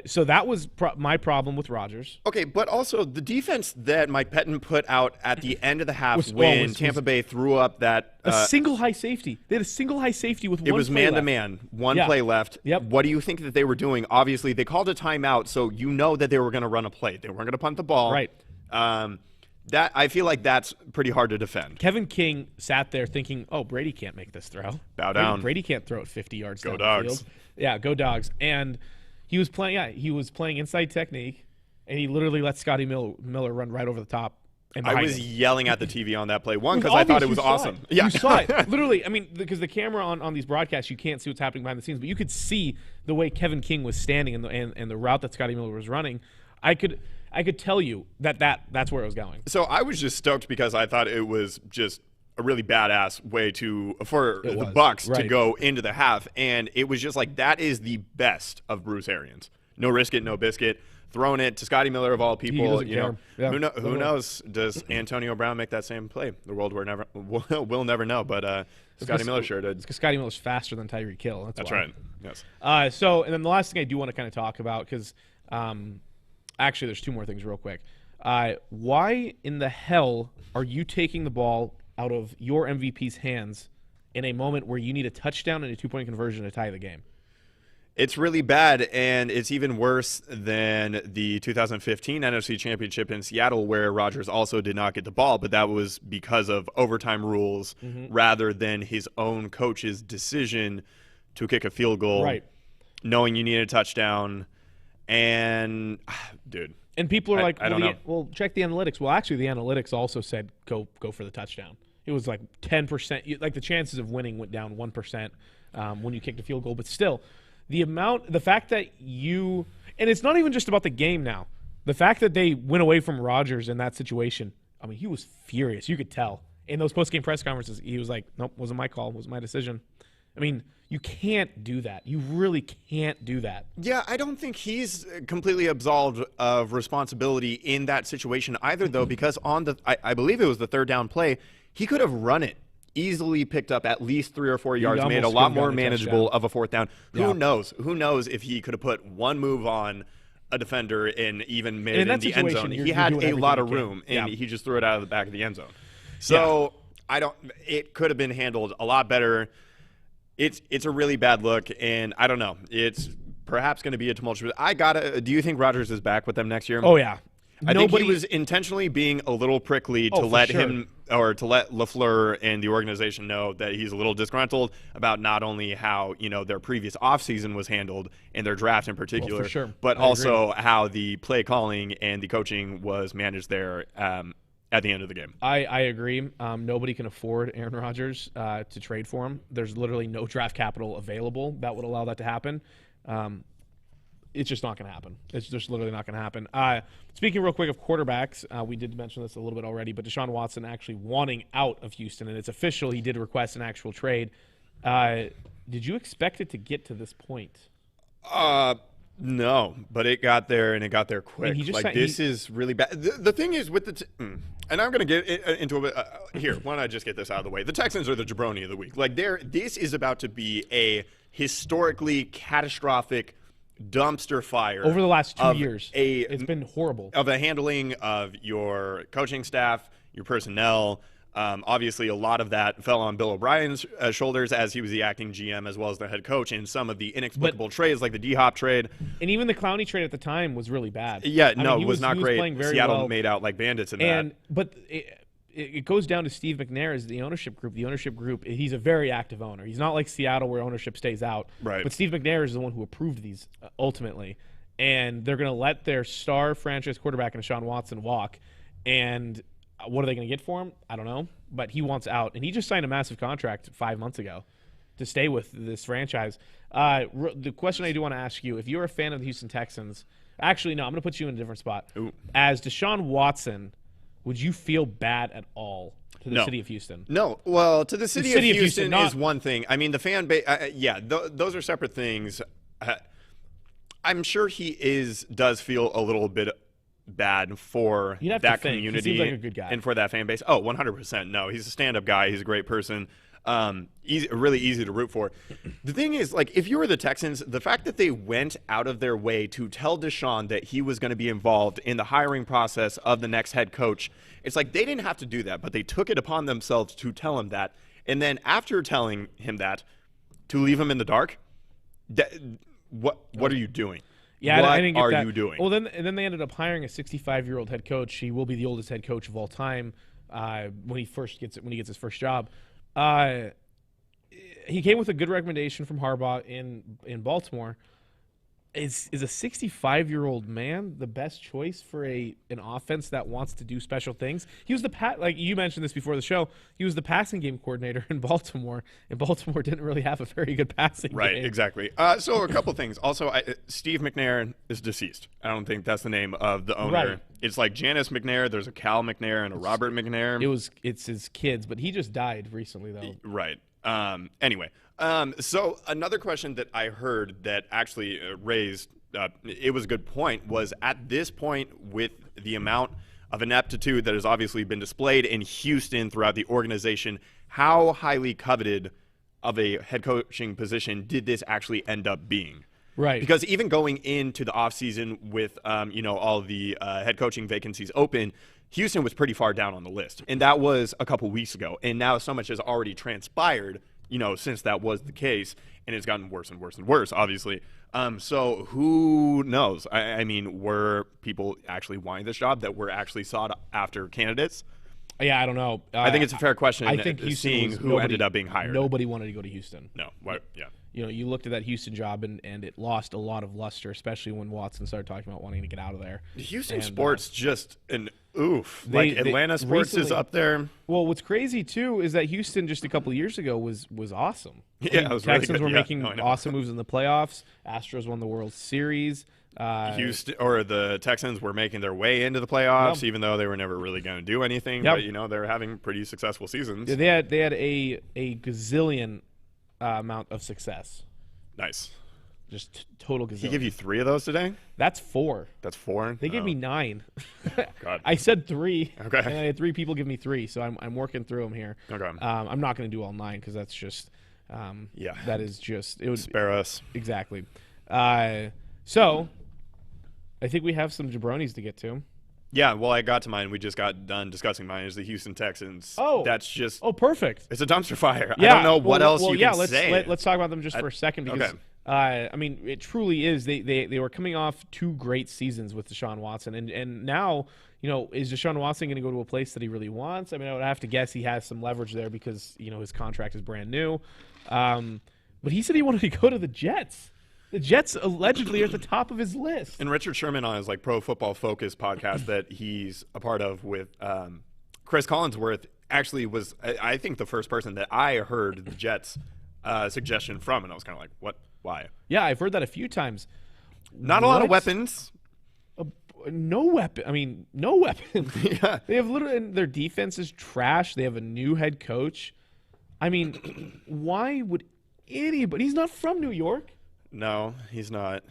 So that was my problem with Rodgers. Okay, but also the defense that Mike Pettin put out at the end of the half when Tampa Bay threw up that single high safety. They had a single high safety with one play left. It was man-to-man, one play left. Yep. What do you think that they were doing? Obviously, they called a timeout, so you know that they were going to run a play. They weren't going to punt the ball. Right. That I feel like that's pretty hard to defend. Kevin King sat there thinking, "Oh, Brady can't make this throw. Bow down. Brady can't throw it 50 yards down the field." Yeah, go Dogs. And he was playing. Yeah, he was playing inside technique, and he literally let Scotty Miller run right over the top. I was yelling at the TV on that play. One, because I thought it was awesome. Yeah. You saw it. Literally, I mean, because the camera on these broadcasts, you can't see what's happening behind the scenes, but you could see the way Kevin King was standing and the route that Scotty Miller was running. I could tell you that's where it was going. So I was just stoked because I thought it was just a really badass way for the Bucs to go into the half, and it was just that is the best of Bruce Arians. No risk it, no biscuit. Throwing it to Scotty Miller of all people, who knows? Does Antonio Brown make that same play? The world will never know. But Scotty Miller sure did. Because Scotty Miller's faster than Tyreek Hill. That's right. Yes. And then the last thing I do want to kind of talk about, because actually there's 2 more things real quick. Why in the hell are you taking the ball out of your MVP's hands in a moment where you need a touchdown and a 2-point conversion to tie the game. It's really bad, and it's even worse than the 2015 NFC Championship in Seattle, where Rodgers also did not get the ball, but that was because of overtime rules rather than his own coach's decision to kick a field goal, Right. knowing you need a touchdown. And, dude. And people are like, I don't know. Well, check the analytics. Well, actually, the analytics also said go for the touchdown. It was like 10%. Like the chances of winning went down 1% when you kicked a field goal. But still, the fact that and it's not even just about the game now. The fact that they went away from Rodgers in that situation, I mean, he was furious. You could tell. In those post-game press conferences, he was like, nope, wasn't my call, wasn't my decision. I mean, you can't do that. You really can't do that. Yeah, I don't think he's completely absolved of responsibility in that situation either, though, because I believe it was the third down play, he could have run it, easily picked up at least 3 or 4 yards, made a lot more manageable of a fourth down. Who knows? Who knows if he could have put one move on a defender and even made it in the end zone. He had a lot of room, and he just threw it out of the back of the end zone. So it could have been handled a lot better. It's a really bad look, and I don't know. It's perhaps going to be a tumultuous. Do you think Rodgers is back with them next year? Oh, yeah. I think he was intentionally being a little prickly to let him or to let LaFleur and the organization know that he's a little disgruntled about not only how their previous offseason was handled and their draft in particular, but also how the play calling and the coaching was managed there at the end of the game. I agree. Nobody can afford Aaron Rodgers to trade for him. There's literally no draft capital available that would allow that to happen. It's just not going to happen. It's just literally not going to happen. Speaking real quick of quarterbacks, we did mention this a little bit already, but Deshaun Watson actually wanting out of Houston, and it's official. He did request an actual trade. Did you expect it to get to this point? No, but it got there, and it got there quick. This is really bad. The thing is with and I'm going to get into a bit. Here, why don't I just get this out of the way? The Texans are the Jabroni of the week. This is about to be a historically catastrophic dumpster fire over the last 2 years. It's been horrible of a handling of your coaching staff, your personnel. Obviously, a lot of that fell on Bill O'Brien's shoulders as he was the acting GM as well as the head coach, and some of the inexplicable trades like the D-Hop trade. And even the Clowney trade at the time was really bad. Yeah, it was not great. Seattle made out like bandits in that. But it goes down to Steve McNair as the ownership group. The ownership group, he's a very active owner. He's not like Seattle where ownership stays out. Right. But Steve McNair is the one who approved these ultimately. And they're going to let their star franchise quarterback in Deshaun Watson walk. And what are they going to get for him? I don't know. But he wants out. And he just signed a massive contract 5 months ago to stay with this franchise. The question I do want to ask you, if you're a fan of the Houston Texans, actually, no, I'm going to put you in a different spot. Ooh. As Deshaun Watson, would you feel bad at all to the city of Houston? No. Well, to the city of Houston is one thing. I mean, the fan base, those are separate things. I'm sure he does feel a little bit bad for that community. He seems like a good guy. And for that fan base. Oh, 100%. No, he's a stand-up guy. He's a great person. Really easy to root for. The thing is, if you were the Texans, the fact that they went out of their way to tell Deshaun that he was going to be involved in the hiring process of the next head coach, it's like they didn't have to do that, but they took it upon themselves to tell him that. And then after telling him that, to leave him in the dark, what are you doing? Yeah, what I didn't get that. You doing? Well, then they ended up hiring a 65-year-old head coach. He will be the oldest head coach of all time when he gets his first job. He came with a good recommendation from Harbaugh in Baltimore. Is a 65-year-old man the best choice for an offense that wants to do special things? He was like you mentioned this before the show. He was the passing game coordinator in Baltimore, and Baltimore didn't really have a very good passing game. Right, exactly. So a couple things. Also, Steve McNair is deceased. I don't think that's the name of the owner. Right. It's like Janice McNair. There's a Cal McNair and a Robert McNair. It's his kids, but he just died recently though. Right. Anyway. So another question that I heard that actually raised, it was a good point, was at this point with the amount of ineptitude that has obviously been displayed in Houston throughout the organization, how highly coveted of a head coaching position did this actually end up being? Right. Because even going into the offseason with, all the head coaching vacancies open, Houston was pretty far down on the list. And that was a couple weeks ago. And now so much has already transpired since that was the case, and it's gotten worse and worse and worse, obviously. So who knows? I mean, were people actually wanting this job that were actually sought after candidates? Yeah, I don't know. I think it's a fair question. I think seeing who ended up being hired. Nobody wanted to go to Houston. No. What? Yeah. You looked at that Houston job, and it lost a lot of luster, especially when Watson started talking about wanting to get out of there. Houston sports just an oof. Atlanta sports is up there. Well, what's crazy too is that Houston just a couple of years ago was awesome. Yeah, it was Texans really good. were making awesome moves in the playoffs. Astros won the World Series. The Texans were making their way into the playoffs, even though they were never really going to do anything. But they were having pretty successful seasons. They had a gazillion amount of success. Nice. Just total gazillion. He gave you 3 of those today? That's 4. That's 4? They gave me 9. God. I said 3. Okay. And I had 3 people give me 3, so I'm working through them here. Okay. I'm not going to do all 9 because that's just that is just it would spare us. Exactly. So I think we have some jabronis to get to. Yeah, well, I got to mine. We just got done discussing mine. Is the Houston Texans. Oh, that's just. Oh, perfect. It's a dumpster fire. Yeah, I don't know what else you can say. Let's talk about them just for a second because I mean, it truly is. They were coming off 2 great seasons with Deshaun Watson, and now is Deshaun Watson going to go to a place that he really wants? I mean, I would have to guess he has some leverage there because his contract is brand new, but he said he wanted to go to the Jets. The Jets allegedly are at the top of his list. And Richard Sherman on his Pro Football Focus podcast that he's a part of with Chris Collinsworth actually was, I think, the first person that I heard the Jets suggestion from, and I was kind of like, what? Why? Yeah, I've heard that a few times. Not a lot of weapons. No weapon. I mean, no weapons. Yeah. They have and their defense is trash. They have a new head coach. I mean, why would anybody? He's not from New York. No, he's not.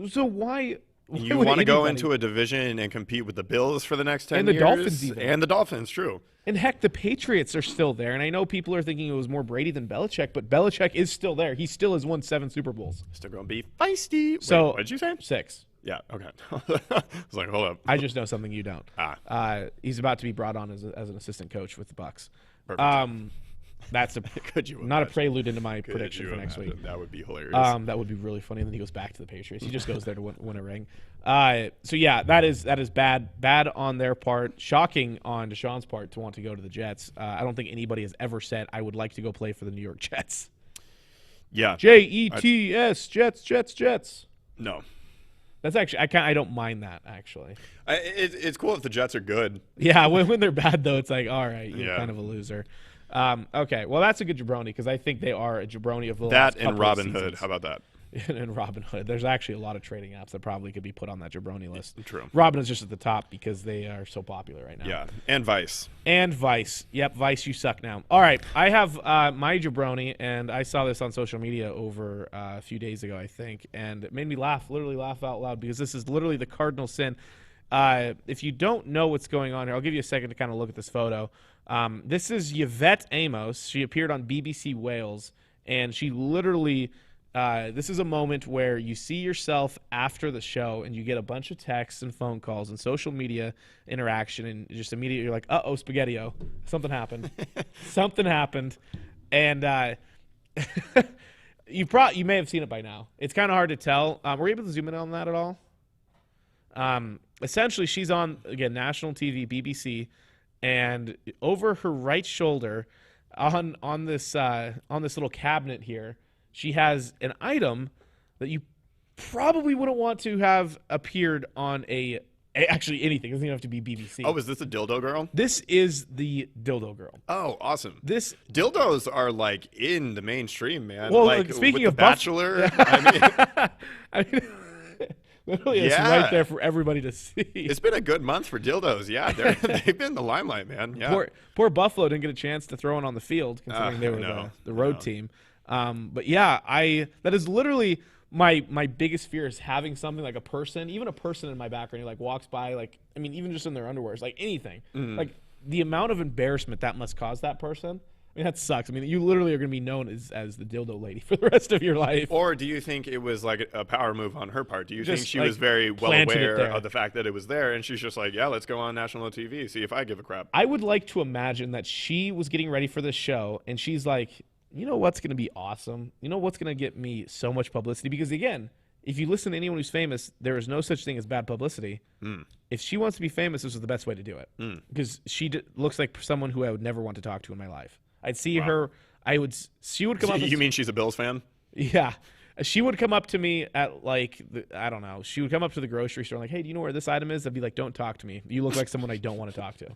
So why you want to go into a division and compete with the Bills for the next 10 years? And the Dolphins even. And the Dolphins, true. And heck, the Patriots are still there. And I know people are thinking it was more Brady than Belichick, but Belichick is still there. He still has won 7 Super Bowls. Still going to be feisty. So, wait, what did you say? 6. Yeah, okay. I was like, hold up. I just know something you don't. He's about to be brought on as an assistant coach with the Bucs. Perfect. That's not a prelude into my prediction for next week. That would be hilarious. That would be really funny. And then he goes back to the Patriots. He just goes there to win a ring. So yeah, that is bad on their part. Shocking on Deshaun's part to want to go to the Jets. I don't think anybody has ever said I would like to go play for the New York Jets. Yeah, Jets, Jets. No, that's actually I don't mind that actually. It's cool if the Jets are good. Yeah, when they're bad though, it's like all right, you're kind of a loser. Okay, well that's a good jabroni because I think they are a jabroni of the last couple and Robin of Hood. How about that? And Robin Hood. There's actually a lot of trading apps that probably could be put on that jabroni list. True. Robin is just at the top because they are so popular right now. Yeah, and Vice. And Vice. Yep, Vice, you suck now. All right, I have my jabroni, and I saw this on social media over a few days ago, I think, and it made me literally laugh out loud because this is literally the cardinal sin. If you don't know what's going on here, I'll give you a second to kind of look at this photo. This is Yvette Amos. She appeared on BBC Wales, and she literally this is a moment where you see yourself after the show, and you get a bunch of texts and phone calls and social media interaction, and just immediately you're like, uh-oh, Spaghetti-O. Something happened. Something happened. And you may have seen it by now. It's kind of hard to tell. Were you able to zoom in on that at all? Essentially, she's on, again, national TV, BBC, and over her right shoulder on this little cabinet here, she has an item that you probably wouldn't want to have appeared on actually anything. It doesn't even have to be BBC. Oh, is this a dildo girl? This is the dildo girl. Oh, awesome. This dildos are like in the mainstream, man. Well, like, speaking with of The Bachelor, I mean literally, it's right there for everybody to see. It's been a good month for dildos. Yeah, they've been the limelight, man. Yeah. Poor Buffalo didn't get a chance to throw one on the field, considering they were the road team. But yeah, that is literally my biggest fear is having something like even a person in my background who like walks by, like, I mean, even just in their underwears, like anything, like the amount of embarrassment that must cause that person. I mean, that sucks. I mean, you literally are going to be known as the dildo lady for the rest of your life. Or do you think it was like a power move on her part? Do you think she like was very well aware there of the fact that it was there, and she's just like, yeah, let's go on national TV, see if I give a crap? I would like to imagine that she was getting ready for this show, and she's like, You know what's going to be awesome? You know what's going to get me so much publicity? Because, again, if you listen to anyone who's famous, there is no such thing as bad publicity. If she wants to be famous, this is the best way to do it. Because she looks like someone who I would never want to talk to in my life. I'd see her. She would come up. You mean she's a Bills fan? Yeah. She would come up to me at, like, I don't know. She would come up to the grocery store and like, hey, do you know where this item is? I'd be like, don't talk to me. You look like someone I don't want to talk to.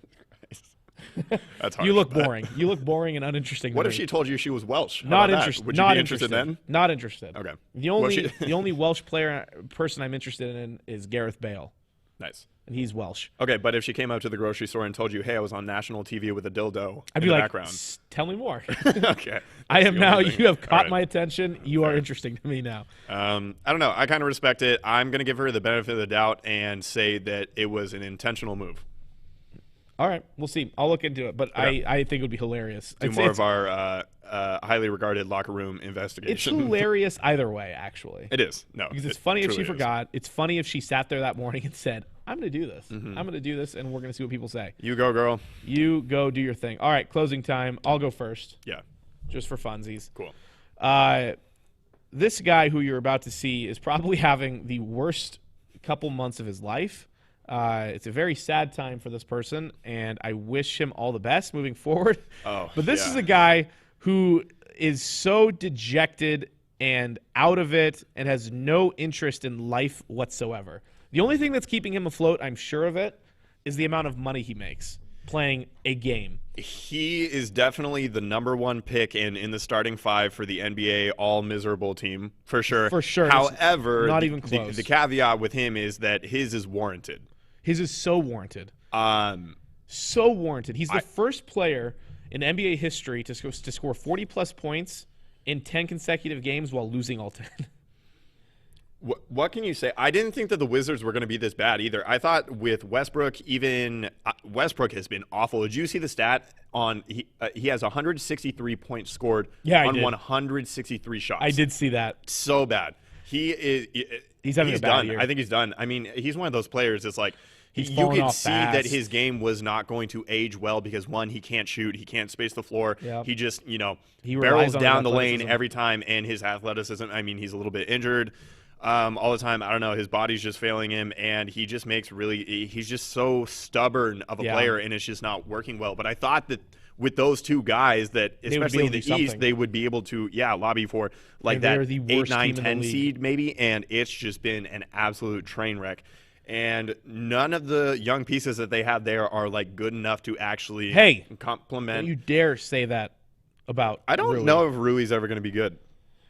That's hard. You look boring. You look boring and uninteresting. What if she told you she was Welsh? Not interested. Would you be interested then? Not interested. Okay. The only Welsh person I'm interested in is Gareth Bale. Nice. And he's Welsh. Okay, but if she came out to the grocery store and told you, hey, I was on national TV with a dildo I'd in be the like, background. Tell me more. Okay. I am now. You have caught right. my attention. You are interesting to me now. I don't know. I kind of respect it. I'm going to give her the benefit of the doubt and say that it was an intentional move. All right, we'll see. I'll look into it, but Okay. I think it would be hilarious. Do more of our highly regarded locker room investigation. It's hilarious either way, actually. It is. No. Because it's funny if she truly forgot. It's funny if she sat there that morning and said, I'm going to do this. I'm going to do this, and we're going to see what people say. You go, girl. You go do your thing. All right, closing time. I'll go first. Yeah. Just for funsies. Cool. This guy who you're about to see is probably having the worst couple months of his life. It's a very sad time for this person, and I wish him all the best moving forward. Oh, but this is a guy who is so dejected and out of it and has no interest in life whatsoever. The only thing that's keeping him afloat, I'm sure of it, is the amount of money he makes playing a game. He is definitely the number one pick in the starting five for the NBA all miserable team, for sure. For sure. However, Not even close. The caveat with him is that his is warranted. His is so warranted. So warranted. He's the first player in NBA history to score 40-plus points in 10 consecutive games while losing all 10. What can you say? I didn't think that the Wizards were going to be this bad either. I thought with Westbrook, even Westbrook has been awful. Did you see the stat on he has 163 points scored on 163 shots? I did see that. So bad. He's having a bad done. year. I think he's done. I mean, he's one of those players that's like you fallen could off see fast. that his game was not going to age well because, one, he can't shoot. He can't space the floor. Yep. He just, He barrels relies on down his the lane athleticism. every time, and his athleticism, I mean, he's a little bit injured all the time. I don't know. His body's just failing him, and he just he's just so stubborn of a player, and it's just not working well. But I thought that with those two guys that, especially in the East, they would be able to, lobby for like that 8, 9, 10 seed maybe, and it's just been an absolute train wreck. And none of the young pieces that they have there are like good enough to actually complement. Don't you dare say that about I don't Rui. know if Rui's ever going to be good.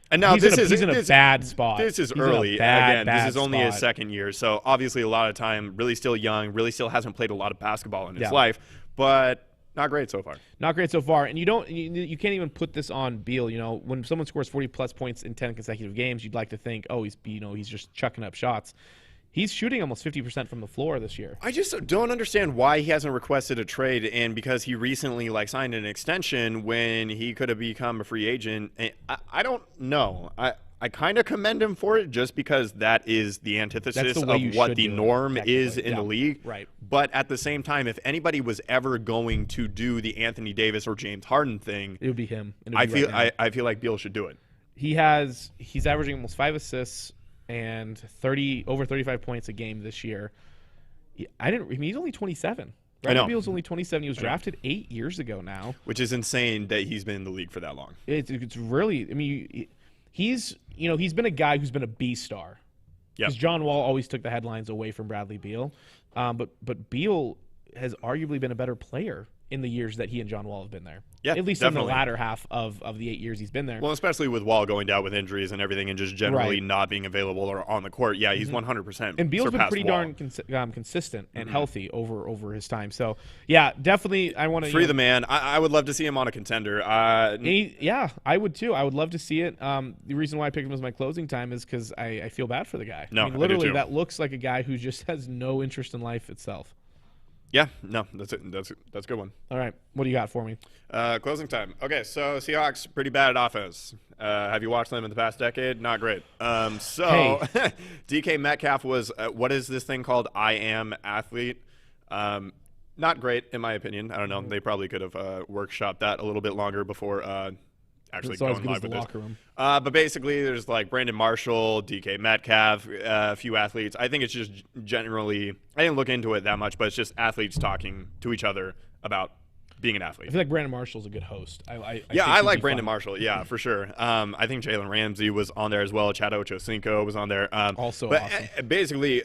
And now he's in a bad spot. This is He's in a early. bad, Again, this bad is only his spot. second year, so obviously a lot of time. Really still young. Really still hasn't played a lot of basketball in his life, but not great so far. Not great so far. And you can't even put this on Beal. When someone scores 40-plus points in 10 consecutive games, you'd like to think, oh, he's just chucking up shots. He's shooting almost 50% from the floor this year. I just don't understand why he hasn't requested a trade, and because he recently signed an extension when he could have become a free agent. I don't know. I kind of commend him for it just because that is the antithesis of what the norm is in the league. Right. But at the same time, if anybody was ever going to do the Anthony Davis or James Harden thing, it would be him. I feel like Beal should do it. He's averaging almost 5 assists and over 35 points a game this year. He's only 27. Bradley Beal's only 27. He was drafted 8 years ago now. Which is insane that he's been in the league for that long. It's really, he's been a guy who's been a B-star. Because John Wall always took the headlines away from Bradley Beal. But Beal has arguably been a better player in the years that he and John Wall have been there. Yeah, at least definitely. in the latter half of the 8 years he's been there. Well, especially with Wall going down with injuries and everything and just generally not being available or on the court. Yeah, he's 100%. And Beal's been pretty darn consistent and healthy over his time. So, yeah, definitely I want to... Free the man. I would love to see him on a contender. I would too. I would love to see it. The reason why I picked him as my closing time is because I feel bad for the guy. No, literally, I do too. that looks like a guy who just has no interest in life itself. Yeah, no, that's it. That's a good one. All right, what do you got for me? Closing time. Okay, so Seahawks, pretty bad at offense. Have you watched them in the past decade? Not great. DK Metcalf was, what is this thing called? I am athlete. Not great, in my opinion. I don't know. They probably could have workshopped that a little bit longer before actually It's always going good live as the with locker room. But basically, there's like Brandon Marshall, DK Metcalf, a few athletes. I think it's just generally, I didn't look into it that much, but it's just athletes talking to each other about being an athlete. I feel like Brandon Marshall's a good host. I like Brandon Marshall. Yeah, for sure. I think Jalen Ramsey was on there as well. Chad Ochocinco was on there. Also but awesome. Basically,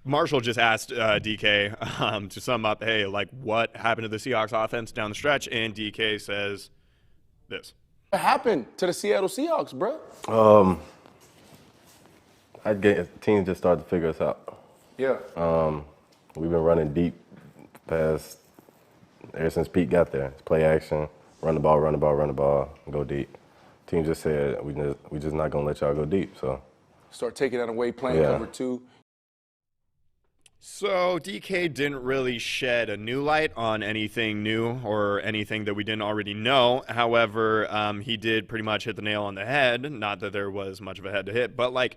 Marshall just asked DK to sum up, hey, like what happened to the Seahawks offense down the stretch? And DK says this. What happened to the Seattle Seahawks, bro? Teams just started to figure us out. Yeah. We've been running deep ever since Pete got there. It's play action, run the ball, go deep. Team just said we just not gonna let y'all go deep. So Start taking that away, playing cover 2. So DK didn't really shed a new light on anything new or anything that we didn't already know. However, he did pretty much hit the nail on the head. Not that there was much of a head to hit, but like,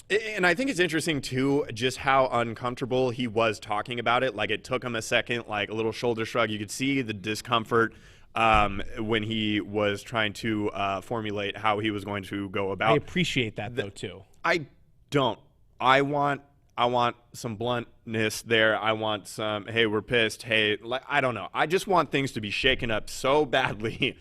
and I think it's interesting too, just how uncomfortable he was talking about it. Like it took him a second, like a little shoulder shrug. You could see the discomfort when he was trying to formulate how he was going to go about. I appreciate that though too. I don't. I want some bluntness there. I want some, hey, we're pissed. Hey, like, I don't know. I just want things to be shaken up so badly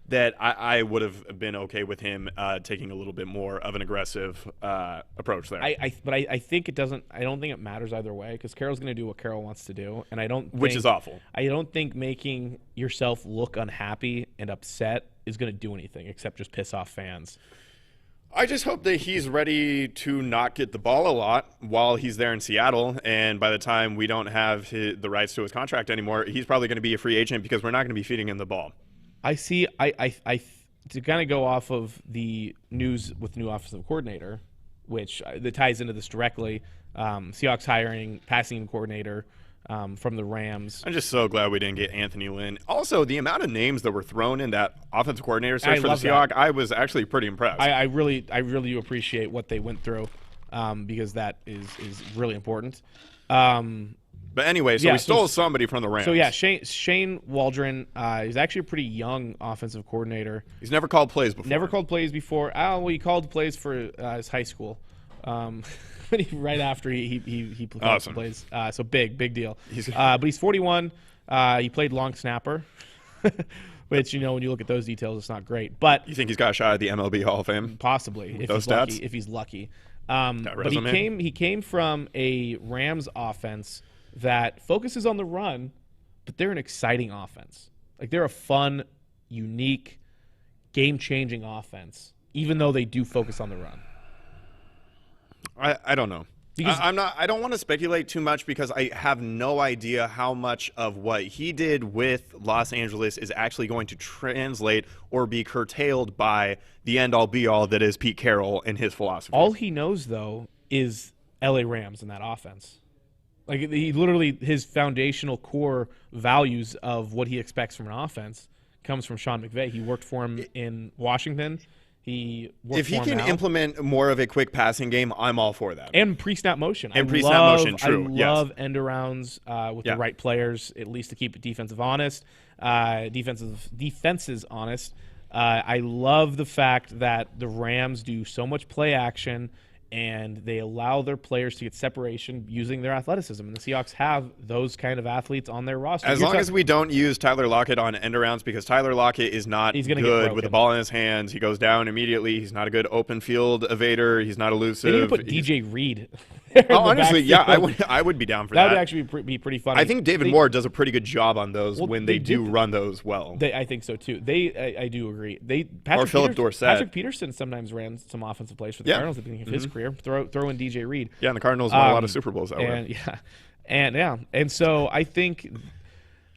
that I would have been okay with him taking a little bit more of an aggressive approach there. But I think it doesn't. I don't think it matters either way because Carroll's going to do what Carroll wants to do, and I don't. Which is awful. I don't think making yourself look unhappy and upset is going to do anything except just piss off fans. I just hope that he's ready to not get the ball a lot while he's there in Seattle, and by the time we don't have the rights to his contract anymore, he's probably going to be a free agent because we're not going to be feeding him the ball. I see. To kind of go off of the news with the new offensive coordinator, which that ties into this directly. Seahawks hiring passing game coordinator from the Rams. I'm just so glad we didn't get Anthony Lynn. Also, the amount of names that were thrown in that offensive coordinator search for the Seahawks, I was actually pretty impressed. I really do appreciate what they went through because that is really important. But anyway, we stole somebody from the Rams. So, yeah, Shane Waldron, he's actually a pretty young offensive coordinator. He's never called plays before. Never called plays before. Well, he called plays for his high school. Right after he played awesome. Plays. So big deal. But he's 41. He played long snapper, which, when you look at those details, it's not great. But you think he's got a shot at the MLB Hall of Fame? Possibly, if he's lucky. But he came from a Rams offense that focuses on the run, but they're an exciting offense. Like they're a fun, unique, game-changing offense, even though they do focus on the run. I don't know. I don't want to speculate too much because I have no idea how much of what he did with Los Angeles is actually going to translate or be curtailed by the end-all be-all that is Pete Carroll and his philosophy. All he knows, though, is LA Rams in that offense. Like he literally, his foundational core values of what he expects from an offense comes from Sean McVay. He worked for him in Washington. If he can implement more of a quick passing game, I'm all for that. And pre-snap motion. True. I love end arounds with the right players, at least to keep defenses honest. I love the fact that the Rams do so much play action and they allow their players to get separation using their athleticism. And the Seahawks have those kind of athletes on their roster. As long as we don't use Tyler Lockett on end-arounds, because Tyler Lockett is not good with the ball in his hands. He goes down immediately. He's not a good open field evader. He's not elusive. They need to put DJ Reed. Honestly, yeah, I would be down for that. That would actually be pretty funny. I think David Moore does a pretty good job on those when they do run those well. I think so too. I do agree. Philip Dorsett. Patrick Peterson sometimes ran some offensive plays for the Cardinals at the beginning of his career. Throw in DJ Reed. Yeah, and the Cardinals won a lot of Super Bowls that way. And so I think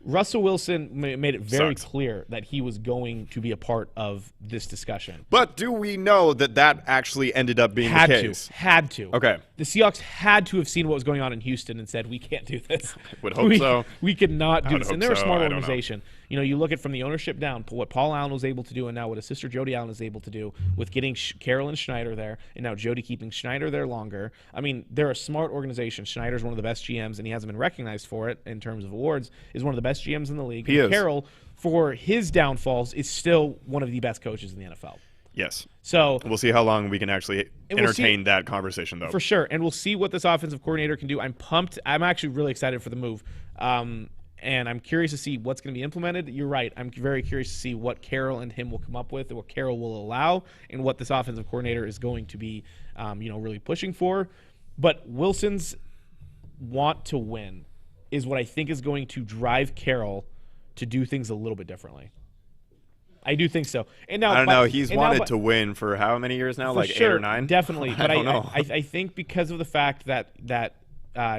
Russell Wilson made it very clear that he was going to be a part of this discussion. But do we know that actually ended up being the case? Had to. Okay. The Seahawks had to have seen what was going on in Houston and said, we can't do this. Would hope so. We could not do this. And they're a smart organization. You look at from the ownership down, what Paul Allen was able to do, and now what his sister Jody Allen is able to do with getting Carroll and Schneider there, and now Jody keeping Schneider there longer. I mean, they're a smart organization. Schneider's one of the best GMs, and he hasn't been recognized for it in terms of awards, is one of the best GMs in the league. He is. Carroll, for his downfalls, is still one of the best coaches in the NFL. Yes. So we'll see how long we can actually entertain that conversation, though. For sure. And we'll see what this offensive coordinator can do. I'm pumped. I'm actually really excited for the move. And I'm curious to see what's going to be implemented. You're right. I'm very curious to see what Carroll and him will come up with, and what Carroll will allow, and what this offensive coordinator is going to be, really pushing for. But Wilson's want to win is what I think is going to drive Carroll to do things a little bit differently. I do think so. And now I don't know. He's wanted to win for how many years now? Like sure, 8 or 9? Definitely. But I don't know. I think because of the fact that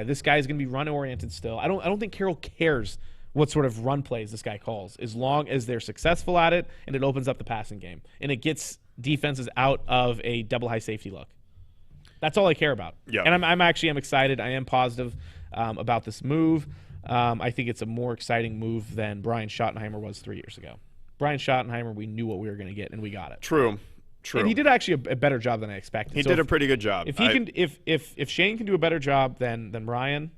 this guy is going to be run-oriented still, I don't think Carroll cares what sort of run plays this guy calls, as long as they're successful at it and it opens up the passing game and it gets defenses out of a double high safety look. That's all I care about. Yeah. And I'm excited. I am positive about this move. I think it's a more exciting move than Brian Schottenheimer was 3 years ago. Brian Schottenheimer, we knew what we were going to get, and we got it. True. And he did actually a better job than I expected. He did a pretty good job. If Shane can do a better job than Brian,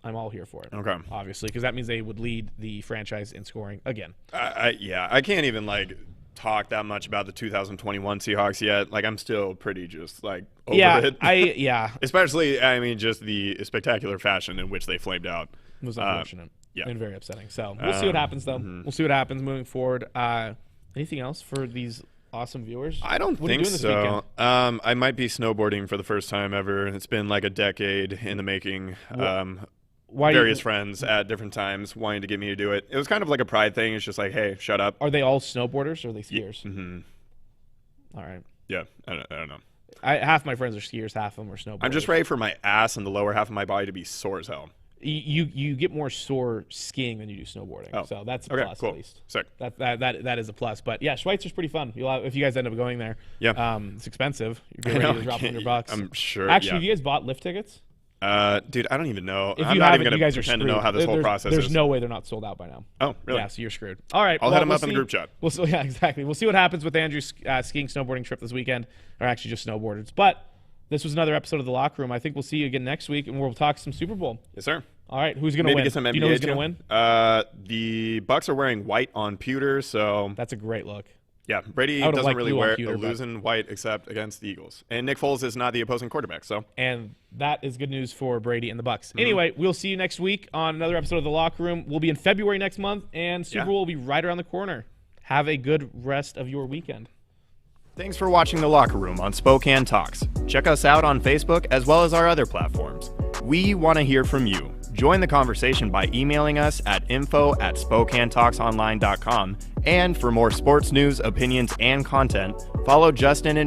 I'm all here for it. Okay. Obviously, because that means they would lead the franchise in scoring again. I can't even talk that much about the 2021 Seahawks yet. I'm still pretty just over it. Especially, just the spectacular fashion in which they flamed out. It was unfortunate. Yeah. And very upsetting. So we'll see what happens, though. Mm-hmm. We'll see what happens moving forward. Anything else for these awesome viewers? I don't think so. I might be snowboarding for the first time ever. It's been a decade in the making. Various friends at different times wanting to get me to do it. It was kind of like a pride thing. It's just hey, shut up. Are they all snowboarders or are they skiers? Mm-hmm. All right. Yeah, I don't know. Half my friends are skiers, half of them are snowboarders. I'm just ready for my ass and the lower half of my body to be sore as hell. You get more sore skiing than you do snowboarding, so that's a plus cool. At least. Sick. That is a plus. But yeah, Schweitzer's pretty fun. If you guys end up going there, it's expensive. You're getting ready to drop $100. I'm sure. Actually, have you guys bought lift tickets? Dude, I don't even know. If I'm not even going to pretend to know how this whole process is. There's no way they're not sold out by now. Oh, really? Yeah, so you're screwed. All right. I'll hit them up in the group chat. Yeah, exactly. We'll see what happens with Andrew's skiing snowboarding trip this weekend, or actually just snowboarders. But this was another episode of The Locker Room. I think we'll see you again next week, and we'll talk some Super Bowl. Yes, sir. All right, who's going to win? Get some NBA Do you know who's going to win? The Bucks are wearing white on pewter, so that's a great look. Yeah, Brady doesn't really wear losing white except against the Eagles, and Nick Foles is not the opposing quarterback. So, and that is good news for Brady and the Bucks. Mm-hmm. Anyway, we'll see you next week on another episode of The Locker Room. We'll be in February next month, and Super Bowl will be right around the corner. Have a good rest of your weekend. Thanks for watching The Locker Room on Spokane Talks. Check us out on Facebook as well as our other platforms. We want to hear from you. Join the conversation by emailing us at info@SpokaneTalksOnline.com. And for more sports news, opinions, and content, follow Justin and